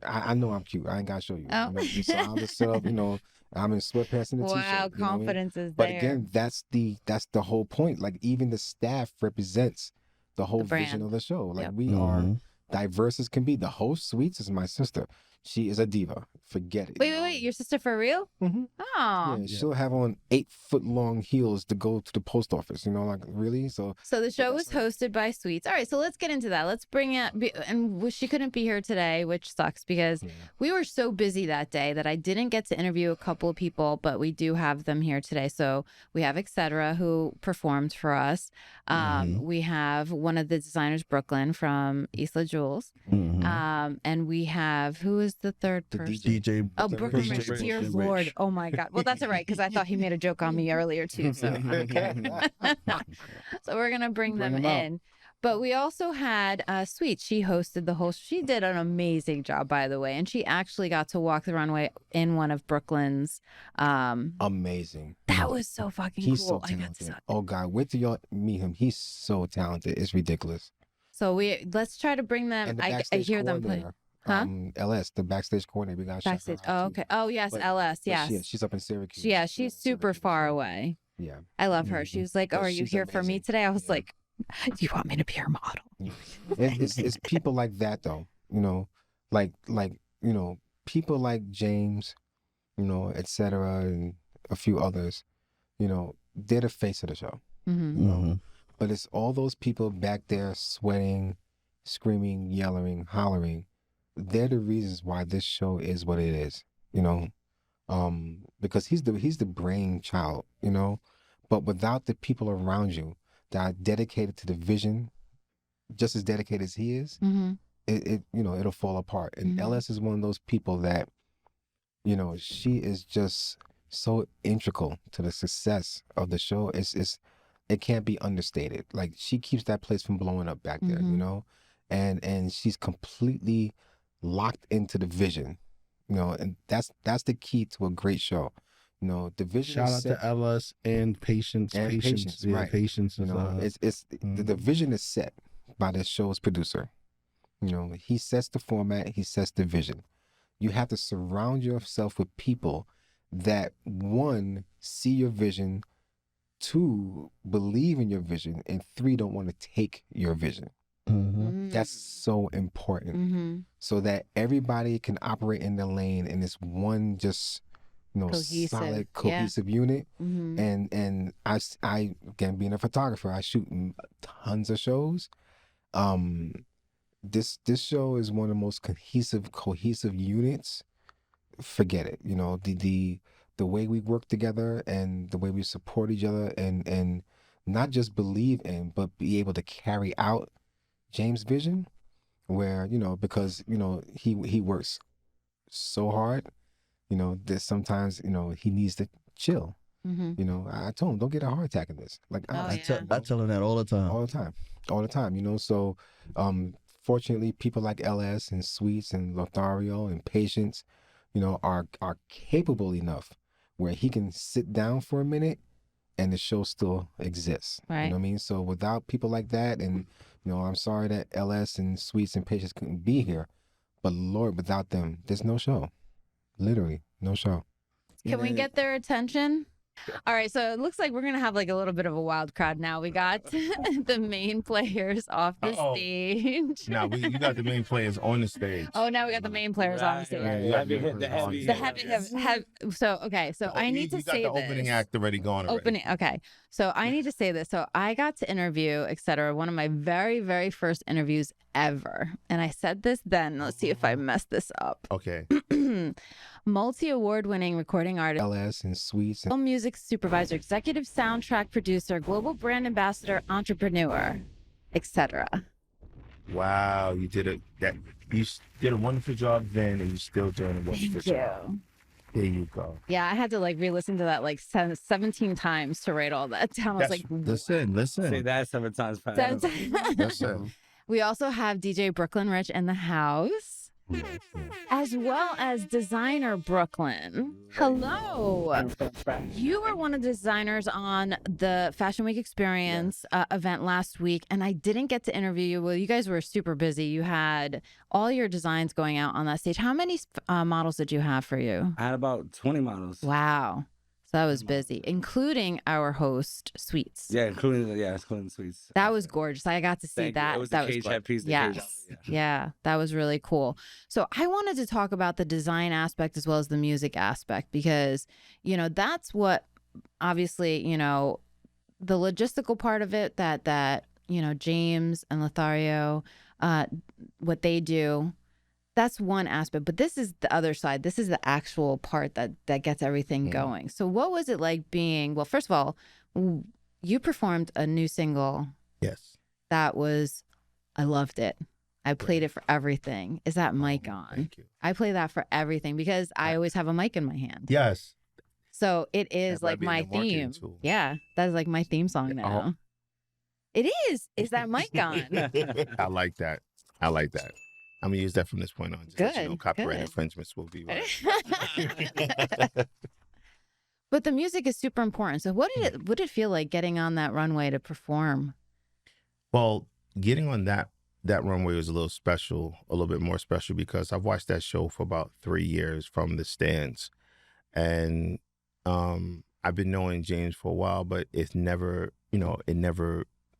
I know I'm cute. I ain't gotta show you. Oh. So I'll just set up, I'm in sweatpants and a t-shirt. Wow. you know what I mean? Confidence is But there. again, that's the whole point. Like even the staff represents the whole The vision brand. of the show. Like Yep. we are diverse as can be. The host, Sweets, is my sister. She is a diva. Forget it. Wait. Your sister for real? Mhm. Oh. Yeah, she'll have on 8-foot-long heels to go to the post office. Like really. So So the show was that's hosted by Sweets. All right, so let's get into that. Let's bring it. And she couldn't be here today, which sucks because we were so busy that day that I didn't get to interview a couple of people, but we do have them here today. So we have Etcetera, who performed for us. We have one of the designers, Brooklyn from Isla Jules. And we have, who is the third The person? DJ. Oh, DJ Brooklyn DJ Rich, Rich. dear Rich. Lord. Oh my God. Well, that's all right, because I thought he made a joke on me earlier too. So, so we're going to bring them them out. in. But we also had Sweet. She hosted the whole. She did an amazing job, by the way. And she actually got to walk the runway in one of Brooklyn's. amazing. That was so fucking He's cool. so I got talented. so. Oh God, wait till y'all meet him. He's so talented. It's ridiculous. So let's try to bring them. And the I backstage hear them play. coordinator, Huh? LS, the backstage coordinator. We got Backstage. Oh, okay. Oh, yes, But- LS. Yes. She's up in Syracuse. Yeah, she's super Syracuse, far so, away. Yeah. I love her. She was like, "Oh, But are you she's here for me amazing. today?" I was Yeah. like, "Do you want me to be your model?" It's people like that though. Like people like James, Etcetera, and a few others. They're the face of the show. But it's all those people back there sweating, screaming, yelling, hollering. They're the reasons why this show is what it is. Because he's the brainchild. But without the people around you that are dedicated to the vision, just as dedicated as he is, it'll fall apart. And LS is one of those people that, she is just so integral to the success of the show. It can't be understated. Like she keeps that place from blowing up back there, and she's completely locked into the vision, and that's the key to a great show. The vision. Shout is out set, to Ellis and Patience. And Patience, Yeah, right. Patience is it's the vision is set by the show's producer. He sets the format, he sets the vision. You have to surround yourself with people that, one, see your vision, two, believe in your vision, and three, don't want to take your vision. That's so important, so that everybody can operate in their lane in this one just solid cohesive unit. And I again, being a photographer, I shoot tons of shows. This show is one of the most cohesive units. Forget it. The way we work together and the way we support each other and not just believe in, but be able to carry out James' vision, where because he works so hard, that sometimes he needs to chill. I told him, don't get a heart attack in this. Like Oh, I yeah. tell him that all the time. all the time. So fortunately, people like LS and Sweets and Lothario and Patience, are capable enough where he can sit down for a minute and the show still exists. Right. You know what I mean? So without people like that, and I'm sorry that LS and Sweets and Patience couldn't be here, but Lord, without them, there's no show. Literally, no show. Can we get their attention? All right, so it looks like we're gonna have like a little bit of a wild crowd now. We got the main players off the stage. Now you got the main players on the stage. Oh, now we got the main players on the stage. Yeah, you got the heavy. The heavy. So okay, so I need to say you got the opening act already going. Opening. Okay, so I need to say this. So I got to interview Etcetera, one of my very, very first interviews ever, and I said this then. Let's see if I messed this up. Okay. Multi-award-winning recording artist, LS and Sweets. film music supervisor, executive soundtrack producer, global brand ambassador, entrepreneur, etc. Wow, you did a wonderful job then, and you're still doing a wonderful job. There you go. Yeah, I had to like re-listen to that like 17 times to write all that down. I was like, listen. Say that 7 times fast. Listen. We also have DJ Brooklyn Rich in the house, as well as designer Brooklyn. Hello. You were one of the designers on the Fashion Week Experience event last week, and I didn't get to interview you. Well, you guys were super busy. You had all your designs going out on that stage. How many models did you have for you? I had about 20 models. Wow. So that was busy, including our host, Sweets. Yeah, including Sweets. That was gorgeous. I got to see that. It was that the cage headpiece. Yes. Yeah, that was really cool. So I wanted to talk about the design aspect as well as the music aspect because, that's what obviously, the logistical part of it that James and Lothario, what they do. That's one aspect, but this is the other side. This is the actual part that gets everything going. So what was it like well, first of all, you performed a new single. Yes. I loved it. I played it for everything. Is that mic on? Thank you. I play that for everything because I always have a mic in my hand. Yes. So it is like my theme. Yeah, that is like my theme song now. It is. Is that mic on? I like that. I'm gonna use that from this point on. Good. Copyright infringements will be right. But the music is super important. So what did it feel like getting on that runway to perform? Well, getting on that runway was a little bit more special because I've watched that show for about 3 years from the stands, and I've been knowing James for a while, but it never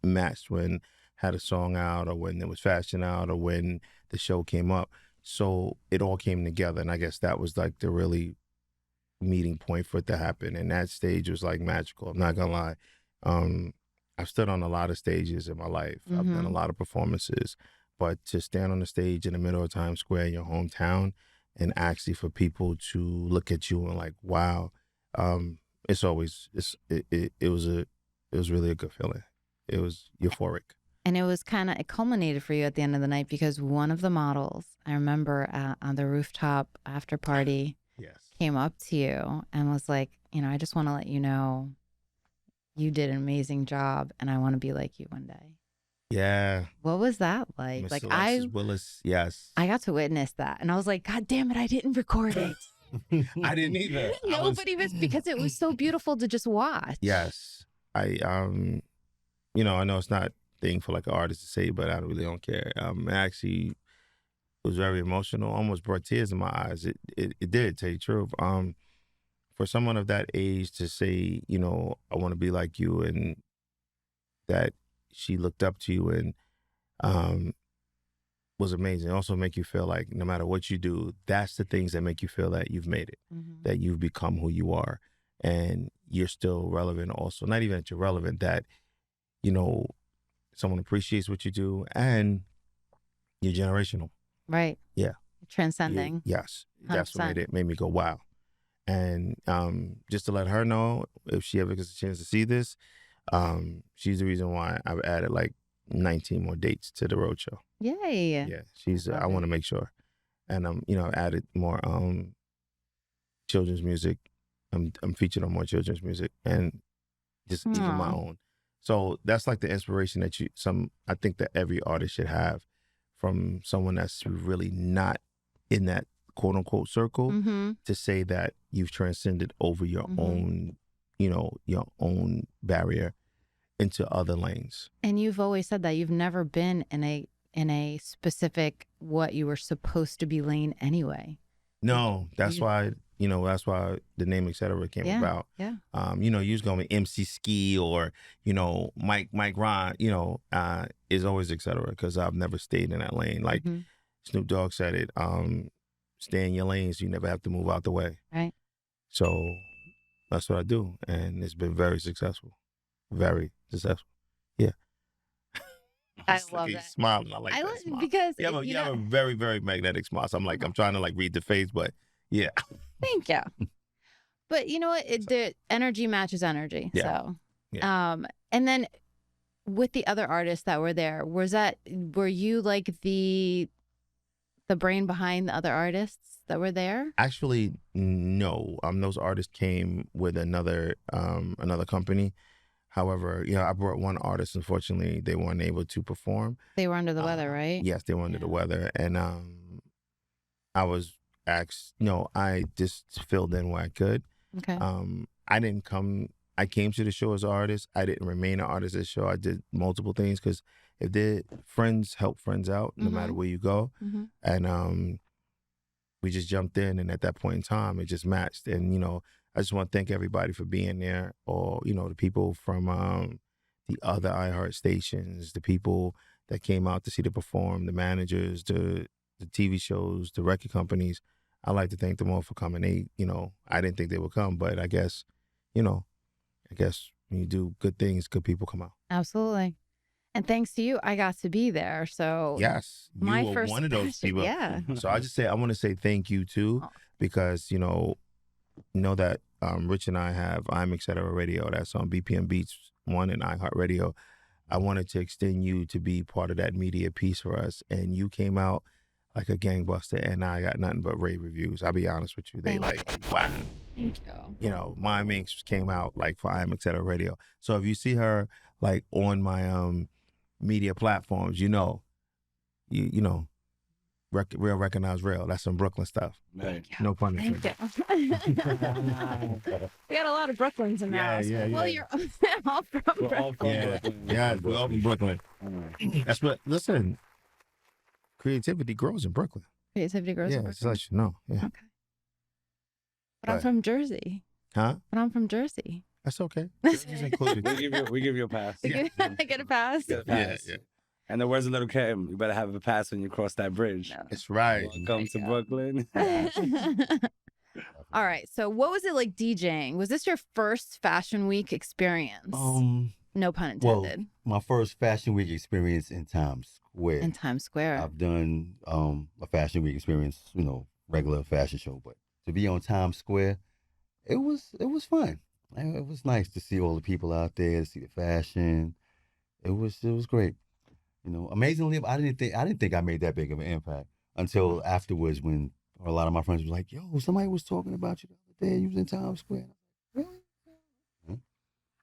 matched when had a song out or when there was fashion out or when the show came up. So it all came together. And I guess that was like the really meeting point for it to happen. And that stage was like magical. I'm not gonna lie. I've stood on a lot of stages in my life. I've done a lot of performances, but to stand on the stage in the middle of Times Square in your hometown and actually for people to look at you and like, wow, it was really a good feeling. It was euphoric. And it culminated for you at the end of the night because one of the models, I remember on the rooftop after party, came up to you and was like, I just want to let you know you did an amazing job and I want to be like you one day. Yeah. What was that like? Miss Like Alexis Willis, yes. I got to witness that and I was like, God damn it, I didn't record it. I didn't either. Nobody was because it was so beautiful to just watch. Yes. I know it's not thing for like an artist to say, but I really don't care. Actually, it was very emotional. Almost brought tears in my eyes. It did, tell you the truth. For someone of that age to say, I want to be like you, and that she looked up to you and was amazing. Also make you feel like no matter what you do, that's the things that make you feel that you've made it, that you've become who you are, and you're still relevant. Also, not even that you're relevant, that someone appreciates what you do, and you're generational. Right. Yeah. Transcending. Yes. 100%. That's what made me go, wow. And just to let her know, if she ever gets a chance to see this, she's the reason why I've added like 19 more dates to the road show. Yay. Yeah. She's, I want to make sure. And, I've added more children's music. I'm featured on more children's music and just even my own. So that's like the inspiration that I think that every artist should have from someone that's really not in that quote unquote circle, to say that you've transcended over your own, your own barrier into other lanes. And you've always said that you've never been in a specific what you were supposed to be lane anyway. No, that's why you know, that's why the name Etcetera came about. Yeah. You know, you was going MC Ski or, you know, Mike Ron, you know, is always Etcetera because I've never stayed in that lane. Like Snoop Dogg said it, stay in your lane so you never have to move out the way. Right. So that's what I do. And it's been very successful. Very successful. Yeah. I Look love at you that. smiling. I like I that love smile. because You have a very, very magnetic smile. So I'm like, I'm trying to like read the face, but yeah. Thank you. But you know what? The energy matches energy. Yeah. So, Yeah. And then with the other artists that were there, were you like the brain behind the other artists that were there? Actually, no. Those artists came with another company. However, you know, I brought one artist. Unfortunately, they weren't able to perform. They were under the weather, right? Yes, they were under the weather, and I was asked. You know, I just filled in where I could. Okay. I didn't come. I came to the show as an artist. I didn't remain an artist at the show. I did multiple things because if they're friends, help friends out, no matter where you go, and we just jumped in, and at that point in time, it just matched. And you know, I just want to thank everybody for being there, or you know, the people from the other iHeart stations, the people that came out to see the perform, the managers, the TV shows, the record companies. I like to thank them all for coming. They, you know, I didn't think they would come, but I guess, you know, when you do good things, good people come out. Absolutely. And thanks to you, I got to be there. So yes, you my were first one of those people. Yeah. So I want to say thank you too, because you know that Rich and I have I'm Etcetera Radio. That's on BPM Beats 1 and iHeartRadio. I wanted to extend you to be part of that media piece for us, and you came out like a gangbuster, and I got nothing but rave reviews. I'll be honest with you. They wow. Thank you. You know, MindMinx came out like for I'm Etcetera Radio. So if you see her like on my media platforms, you know, real recognize real. That's some Brooklyn stuff. Right. No pun intended. Thank you. We got a lot of Brooklyns in the house. Yeah. Well, you're all from We're all from Yeah, Brooklyn. yeah, we're all from Brooklyn. That's what. Listen, creativity grows in Brooklyn. Creativity grows in Yeah, Brooklyn. it's like no, yeah. Okay. But I'm from Jersey. Huh? But I'm from Jersey. That's okay. Jersey's included. We give you a pass. I get a pass. Get a pass. Yeah. And the words of Little Kim, you better have a pass when you cross that bridge. No. That's right. Welcome to Brooklyn. All right. So what was it like DJing? Was this your first Fashion Week experience? No pun intended. Well, my first Fashion Week experience in Times Square. In Times Square. I've done a Fashion Week experience, you know, regular fashion show, but to be on Times Square, it was fun. It was nice to see all the people out there, to see the fashion. It was great. You know, amazingly, I didn't think I made that big of an impact until afterwards when a lot of my friends were like, "Yo, somebody was talking about you the other day. You was in Times Square." Really?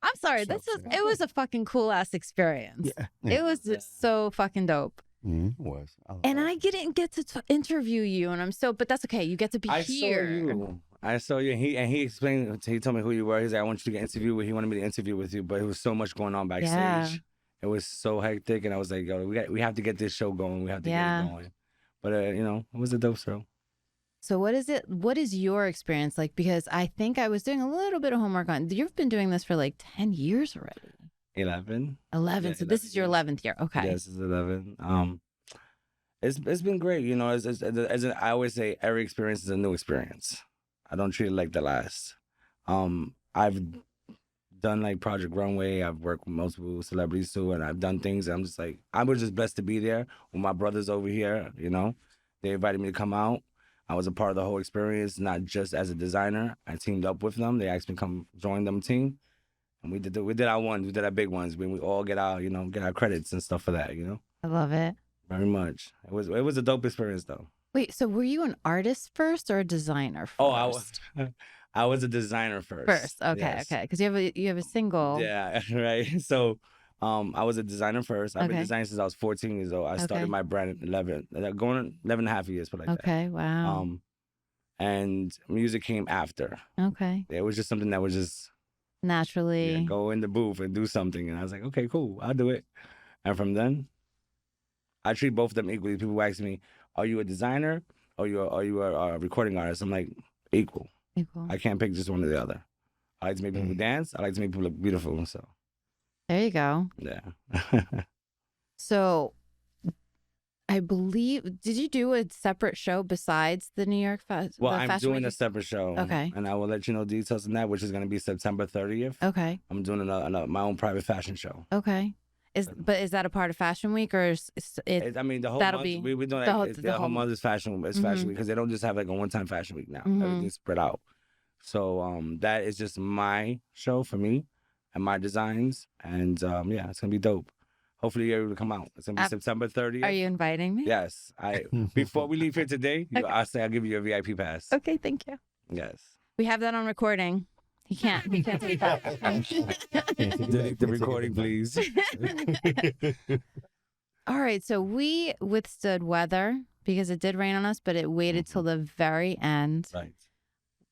I'm sorry. So It was a fucking cool ass experience. Yeah. It was just so fucking dope. It was. And I didn't get to interview you, and but that's okay. You get to be here. I saw you. And he explained. He told me who you were. He's like, I want you to get interviewed. He wanted me to interview with you, but it was so much going on backstage. Yeah. It was so hectic, and I was like, yo, we have to get this show going. We have to get it going. But you know, it was a dope show. So what is your experience like? Because I think I was doing a little bit of homework on. You've been doing this for like 10 years already. 11. 11. Yeah, So this is your 11th year. Okay. Yes, it's 11. It's been great. You know, as I always say, every experience is a new experience. I don't treat it like the last. I've done like Project Runway. I've worked with multiple celebrities too, and I've done things. I'm just like, I was just blessed to be there with my brothers over here. You know, they invited me to come out. I was a part of the whole experience, not just as a designer. I teamed up with them. They asked me to come join them team, and we did our ones. We did our big ones. When we all get our credits and stuff for that. You know, I love it. very much. It was a dope experience though. Wait, so were you an artist first or a designer first? Oh, I was a designer first. First, okay, Yes. okay, because you have a single. Yeah, right. So, I was a designer first. I've been Okay. designing since I was 14 years old. I started Okay. my brand at 11, going 11 and a half years, put it like that. Okay, wow. And music came after. Okay, It was just something that was just naturally. go in the booth and do something. And I was like, okay, cool, I'll do it. And from then, I treat both of them equally. People ask me, "Are you a designer or are you a recording artist?" I'm like, equal. Okay, cool. I can't pick just one or the other. I like to make people dance. I like to make people look beautiful. So There you go. yeah. So I believe, did you do a separate show besides the New York Well, the I'm Fashion doing Week? a separate show. Okay. And I will let you know details on that, which is going to be September 30th. Okay. I'm doing my own private fashion show. Okay. Is that a part of Fashion Week, or is it? I mean, the whole that'll month, be we're doing the like, whole- the whole month is fashion week because they don't just have like a one-time fashion week now. Everything's spread out. So that is just my show for me and my designs. And yeah, it's going to be dope. Hopefully you're able to come out. It's going to be September 30th. Are you inviting me? Yes. Before we leave here today, I'll give you a VIP pass. Okay, thank you. Yes. We have that on recording. He can't take that. Delete the recording, please. All right, so we withstood weather because it did rain on us, but it waited till the very end. Right.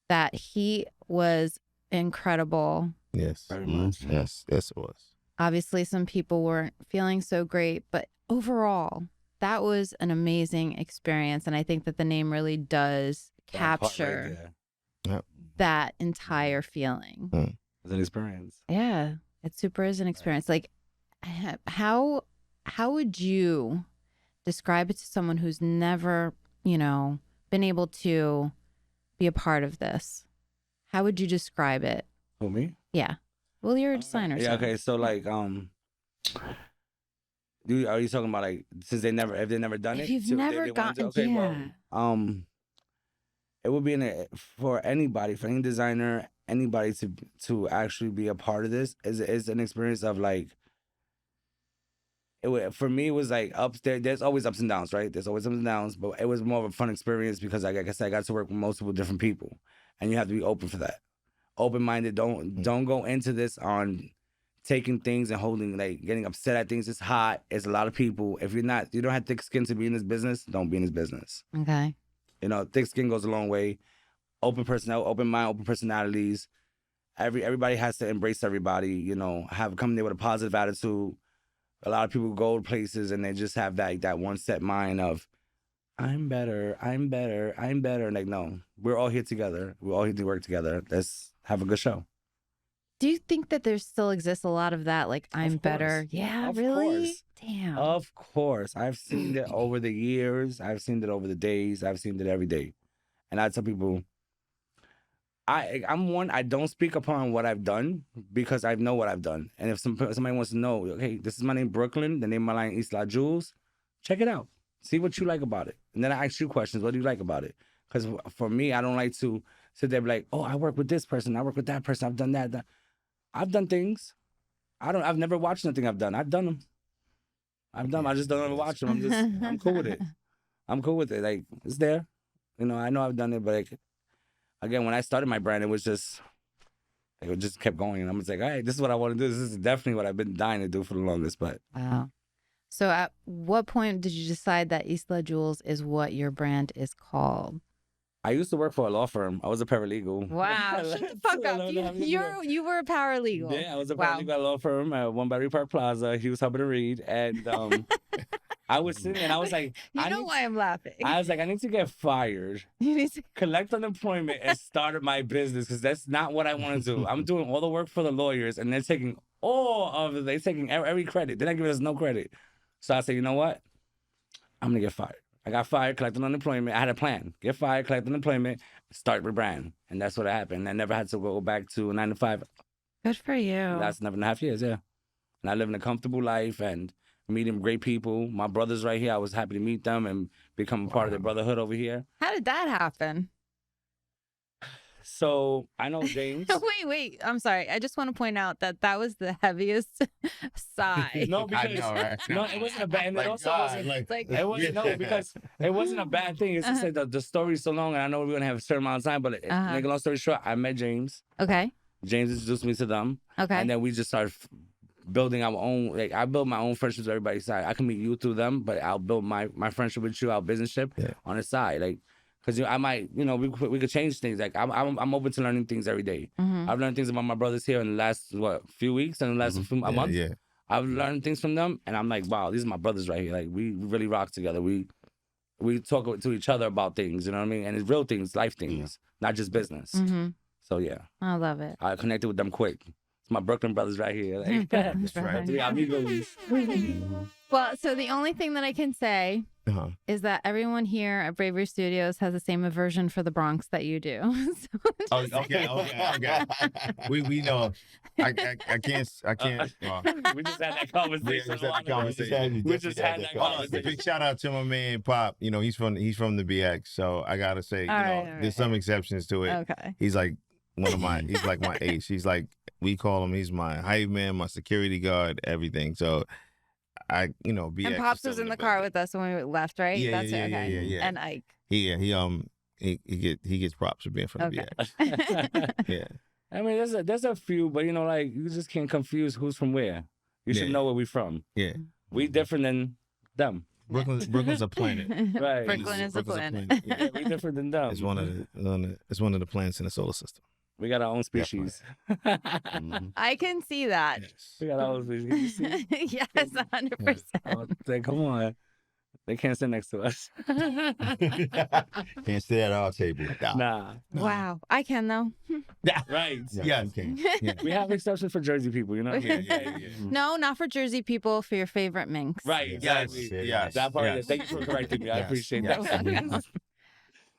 That heat was incredible. Yes. Very much. Yes, it was. Obviously, some people weren't feeling so great, but overall, that was an amazing experience. And I think that the name really does That part right capture there. that entire feeling. It's an experience. Yeah, it super is an experience. Like, how would you describe it to someone who's never, been able to be a part of this? How would you describe it? Who, me? Yeah. Well, you're a designer. Yeah. so- Okay. So like, are you talking about like if they've never done it? If you've they never wanna gotten, do- okay, yeah. well, it would be for anybody, for any designer, anybody to actually be a part of this is an experience of like. For me, it was like ups there. There's always ups and downs, right? There's always ups and downs, but it was more of a fun experience because, like I said, I got to work with multiple different people, and you have to be open for that. Open-minded. Don't go into this on taking things and holding, like getting upset at things. It's hot. It's a lot of people. If you don't have thick skin to be in this business, don't be in this business. Okay. Thick skin goes a long way. Open personnel, open mind, open personalities. Everybody has to embrace everybody. Come there with a positive attitude. A lot of people go to places and they just have that one set mind of, I'm better. Like, no, we're all here together. We're all here to work together. Let's have a good show. Do you think that there still exists a lot of that? Like, I'm better. Yeah, Of really? course. Damn. Of course. I've seen it over the years. I've seen it over the days. I've seen it every day. And I tell people, I'm one, I don't speak upon what I've done because I know what I've done. And if somebody wants to know, okay, this is my name, Brooklyn, the name of my line, East La Jules, check it out. See what you like about it. And then I ask you questions. What do you like about it? Because for me, I don't like to sit there and be like, oh, I work with this person. I work with that person. I've done that. I've done things. I've never watched nothing I've done. I've done them. I just don't ever watch them. I'm cool with it. I'm cool with it. Like, it's there. I know I've done it, but like, again, when I started my brand, it just kept going. And I'm just like, all right, this is what I want to do. This is definitely what I've been dying to do for the longest. But Wow. So at what point did you decide that Isla Jules is what your brand is called? I used to work for a law firm. I was a paralegal. Wow. Shut the fuck up. You were a paralegal. Yeah, I was a Wow. paralegal at a law firm at One Battery Park Plaza. He was helping to read. And I was sitting and I was like, You know why I'm laughing. I was like, I need to get fired, You need to- collect unemployment, and start my business because that's not what I want to do. I'm doing all the work for the lawyers, and they're taking they're taking every credit. They're not giving us no credit. So I said, you know what? I'm gonna get fired. I got fired, collecting unemployment. I had a plan: get fired, collect unemployment, start my brand, and that's what happened. I never had to go back to a 9 to 5. Good for you. That's 7.5 years, yeah. And I live in a comfortable life and meeting great people. My brothers right here, I was happy to meet them and become a part of the brotherhood over here. How did that happen? So I know James. Wait. I'm sorry. I just want to point out that was the heaviest sigh. No, because I know, right? no, it wasn't a bad. And it also wasn't. It's like, It wasn't because it wasn't a bad thing. It's just that the story's so long, and I know we're gonna have a certain amount of time. But make a long story short, I met James. okay. James introduced me to them, Okay. and then we just started building our own. Like I built my own friendships with everybody's side. I can meet you through them, but I'll build my friendship with you, our businessship on the side, like. Because I might, we could change things. Like I'm open to learning things every day. Mhm. I've learned things about my brothers here in the last few weeks and the last a month. Yeah. I've learned things from them, and I'm like, wow, these are my brothers right here. Like we really rock together. We we talk to each other about things, you know what I mean? And it's real things, life things, not just business. Mm-hmm. So yeah, I love it. I connected with them quick. It's my Brooklyn brothers right here. Like, That's right. three amigos. Well, so the only thing that I can say Uh-huh. is that everyone here at Bravery Studios has the same aversion for the Bronx that you do. So Oh, just- okay. We know. I can't. We just had that conversation. We just had the conversation. We just had that conversation. Big shout out to my man Pop. You know, he's from the BX, so I gotta say, All right, all there's right. some exceptions to it. Okay. He's like he's like my ace. He's like, we call him, he's my hype man, my security guard, everything. So BX. And Pops was in the car with us when we left, right? Yeah, That's yeah, it. yeah, Okay. yeah, yeah. And Ike. He gets props for being from the Okay. BX. Yeah. I mean, there's a few, but like you just can't confuse who's from where. You should Yeah. know where we from. Yeah. We different than them. Brooklyn's a planet. Right. Brooklyn is a Brooklyn's planet. Yeah. We different than them. It's one of the planets in the solar system. We got our own species. Mhm. I can see that. We got our own species. Can you see? Yes, 100%. Oh, come on. They can't sit next to us. Can't sit at our table. Nah. Wow. I can, though. Right. Yeah, Yes. okay. Yeah. We have exceptions for Jersey people, you know? Yeah. No, not for Jersey people, for your favorite minx. Right. Yes. Exactly. Yes. That part. Yes. Thank you for correcting me. I Yes. appreciate Yes. that.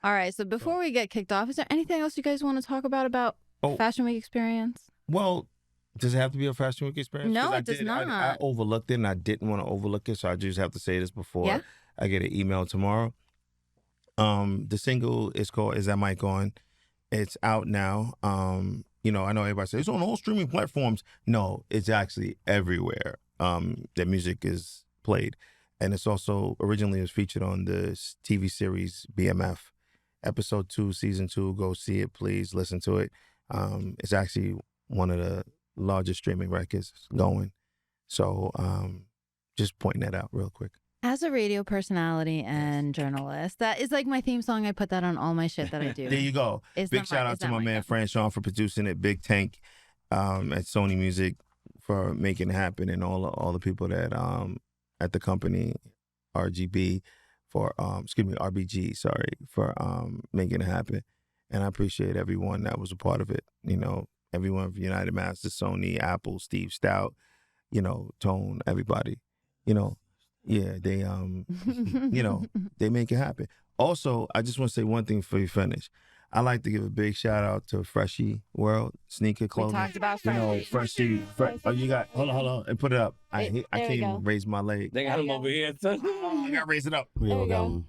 All right. So before we get kicked off, is there anything else you guys want to talk about Oh. Fashion Week experience? Well, does it have to be a Fashion Week experience? No, 'Cause I it does did- not. I overlooked it, and I didn't want to overlook it, so I just have to say this before Yeah. I get an email tomorrow. The single is called "Is That Mic On?" It's out now. I know everybody says it's on all streaming platforms. No, it's actually everywhere. That music is played, and it's also originally was featured on the TV series BMF, episode 2, season 2. Go see it, please. Listen to it. It's actually one of the largest streaming records going. So just pointing that out real quick. As a radio personality and journalist, that is like my theme song. I put that on all my shit that I do. There you go. Is Big that shout my- out is to that my my man God? Fran Sean for producing it. Big Tank at Sony Music for making it happen, and all the people that at the company RGB for RBG, sorry, for making it happen. And I appreciate everyone that was a part of it. Everyone from United Masters, Sony, Apple, Steve Stout, Tone, everybody. Yeah, they they make it happen. Also, I just want to say one thing before you finish. I like to give a big shout out to Freshie World Sneaker We Clothing. talked about Freshie. You got hold on, and put it up. I There can't we go. even raise my leg. They got him over here. Too. I gotta raise it up. We There all we got go. one.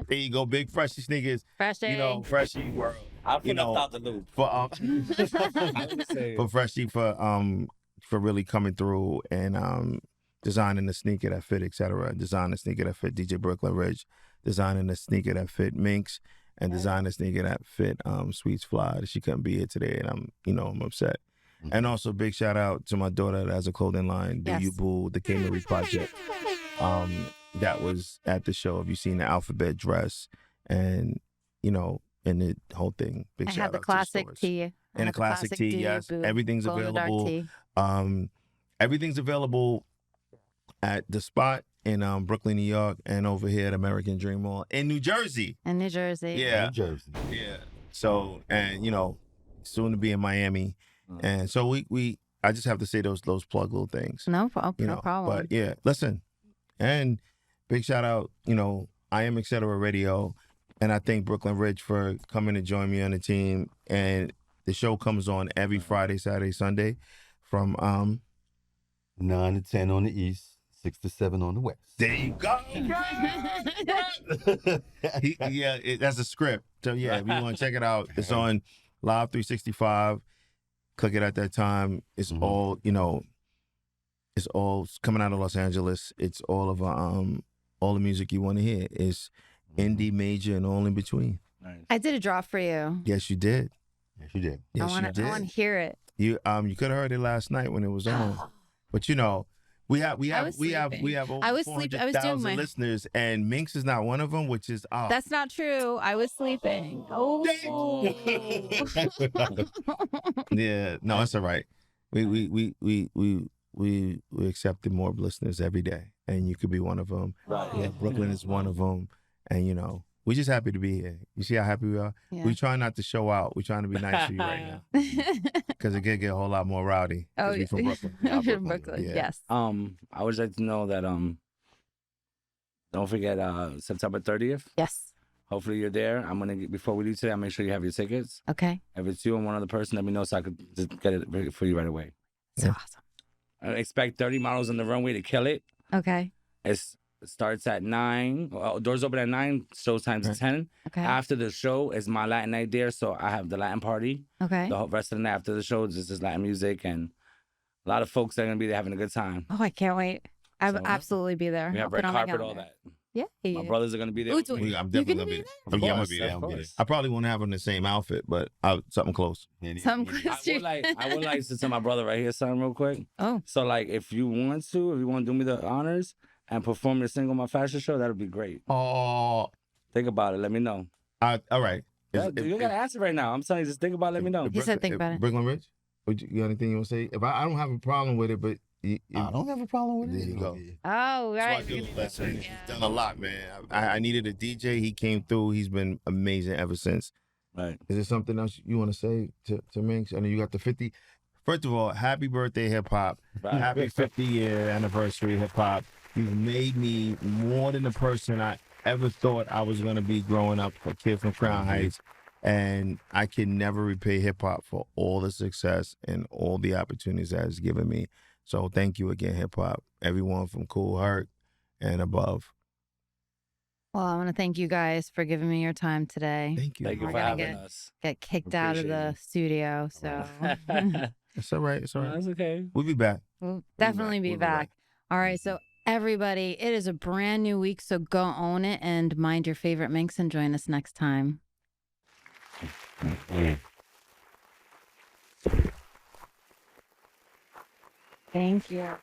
There you go, big Freshie sneakers. Fresh day. Freshie World. I put know, out the loop. For I would say- for Freshie for really coming through and designing the sneaker that fit Etcetera, designing the sneaker that fit DJ Brooklyn Ridge, designing the sneaker that fit Minx, and designing the sneaker that fit Sweets Fly. She couldn't be here today, and I'm upset. And also big shout out to my daughter that has a clothing line, Do Yes. You Boo, the Kingery Project. That was at the show. Have you seen the alphabet dress and and the whole thing? Big I shout had the out classic to the stores. tee. I And had a classic tee, Do You yes. Boo Everything's glow in the dark available. tee. Everything's available at the Spot in Brooklyn, New York, and over here at American Dream Mall in New Jersey. In New Jersey. Yeah, New Jersey. yeah. So, and soon to be in Miami, and so I just have to say those plug little things. No, You no know, problem. But yeah, listen, and big shout out. I am Etcetera Radio, and I thank Brooklyn Ridge for coming to join me on the team. And the show comes on every Friday, Saturday, Sunday, from 9 to 10 on the east, 6 to 7 on the west. There you go. That's a script. So yeah, if you want to check it out, it's on Live 365. Click it at that time. It's all it's all coming out of Los Angeles. It's all of all the music you want to hear. It's indie, major, and all in between. Nice. I did a drop for you. Yes, you did. Yes, you did. Yes, I want you to did. hear it. You could have heard it last night when it was on. But we have was over I was sleeping. I was doing 400,000 my- listeners, and Minx is not one of them, which is odd. That's not true. I was sleeping. Oh. Yeah, no, it's all right. We accepted more listeners every day, and you could be one of them. Right. Yeah, Brooklyn is one of them, And, you know, we're just happy to be here. You see how happy we are? Yeah. We're trying not to show out. We're trying to be nice to you right now. Because it can get a whole lot more rowdy. Oh, We from Brooklyn. You're from Brooklyn. Yeah. Yes. I would like to know that don't forget September 30th. Yes. Hopefully you're there. I'm gonna before we leave today, I'll make sure you have your tickets. Okay. If it's you and one other person, let me know so I could just get it for you right away. It's Yeah. awesome. I expect 30 models on the runway to kill it. Okay. It starts at 9. Doors open at 9. Show times Right. 10. Okay. After the show is my Latin night there, so I have the Latin party. Okay. The whole rest of the night after the show is just Latin music and a lot of folks that are gonna be there having a good time. Oh, I can't wait. I would So, absolutely be there. We I'll have put red it on my carpet, all calendar. that. Yeah. My brothers are gonna be there. Ooh, with do me. I'm You definitely gonna going to be be there? there. Of Yeah, I'm going course, to be there. of course. I probably won't have on the same outfit, but something close. Some I would like to tell my brother right here something real quick. Oh. So like if you want to do me the honors and perform your single on my fashion show, that would be great. Oh, Think about it. Let me know. all right. You don't gotta answer right now. I'm telling you, just think about it. Let me know. He said think about it. Brooklyn Rich, you got anything you want to say? If I don't have a problem with it, but I don't have a problem with it. There you go. Oh, That's what I right. do. Listen, he's done a lot, man. I needed a DJ. He came through. He's been amazing ever since. Right. Is there something else you want to say to Minx? I know you got the 50. First of all, happy birthday, hip hop. Right. Happy 50-year anniversary, hip hop. You've made me more than the person I ever thought I was going to be growing up, a kid from Crown Heights. And I can never repay hip hop for all the success and all the opportunities that it's given me. So thank you again, hip hop. Everyone from Cool Herc and above. Well, I want to thank you guys for giving me your time today. Thank you. Thank you We're for gonna having get- us. Get kicked out of Appreciate the it. studio, so It's all right. It's all right. That's okay. We'll be back. we'll definitely be We'll be back. back. All right, so everybody, it is a brand new week, so go own it and mind your favorite Minx and join us next time. Thank you.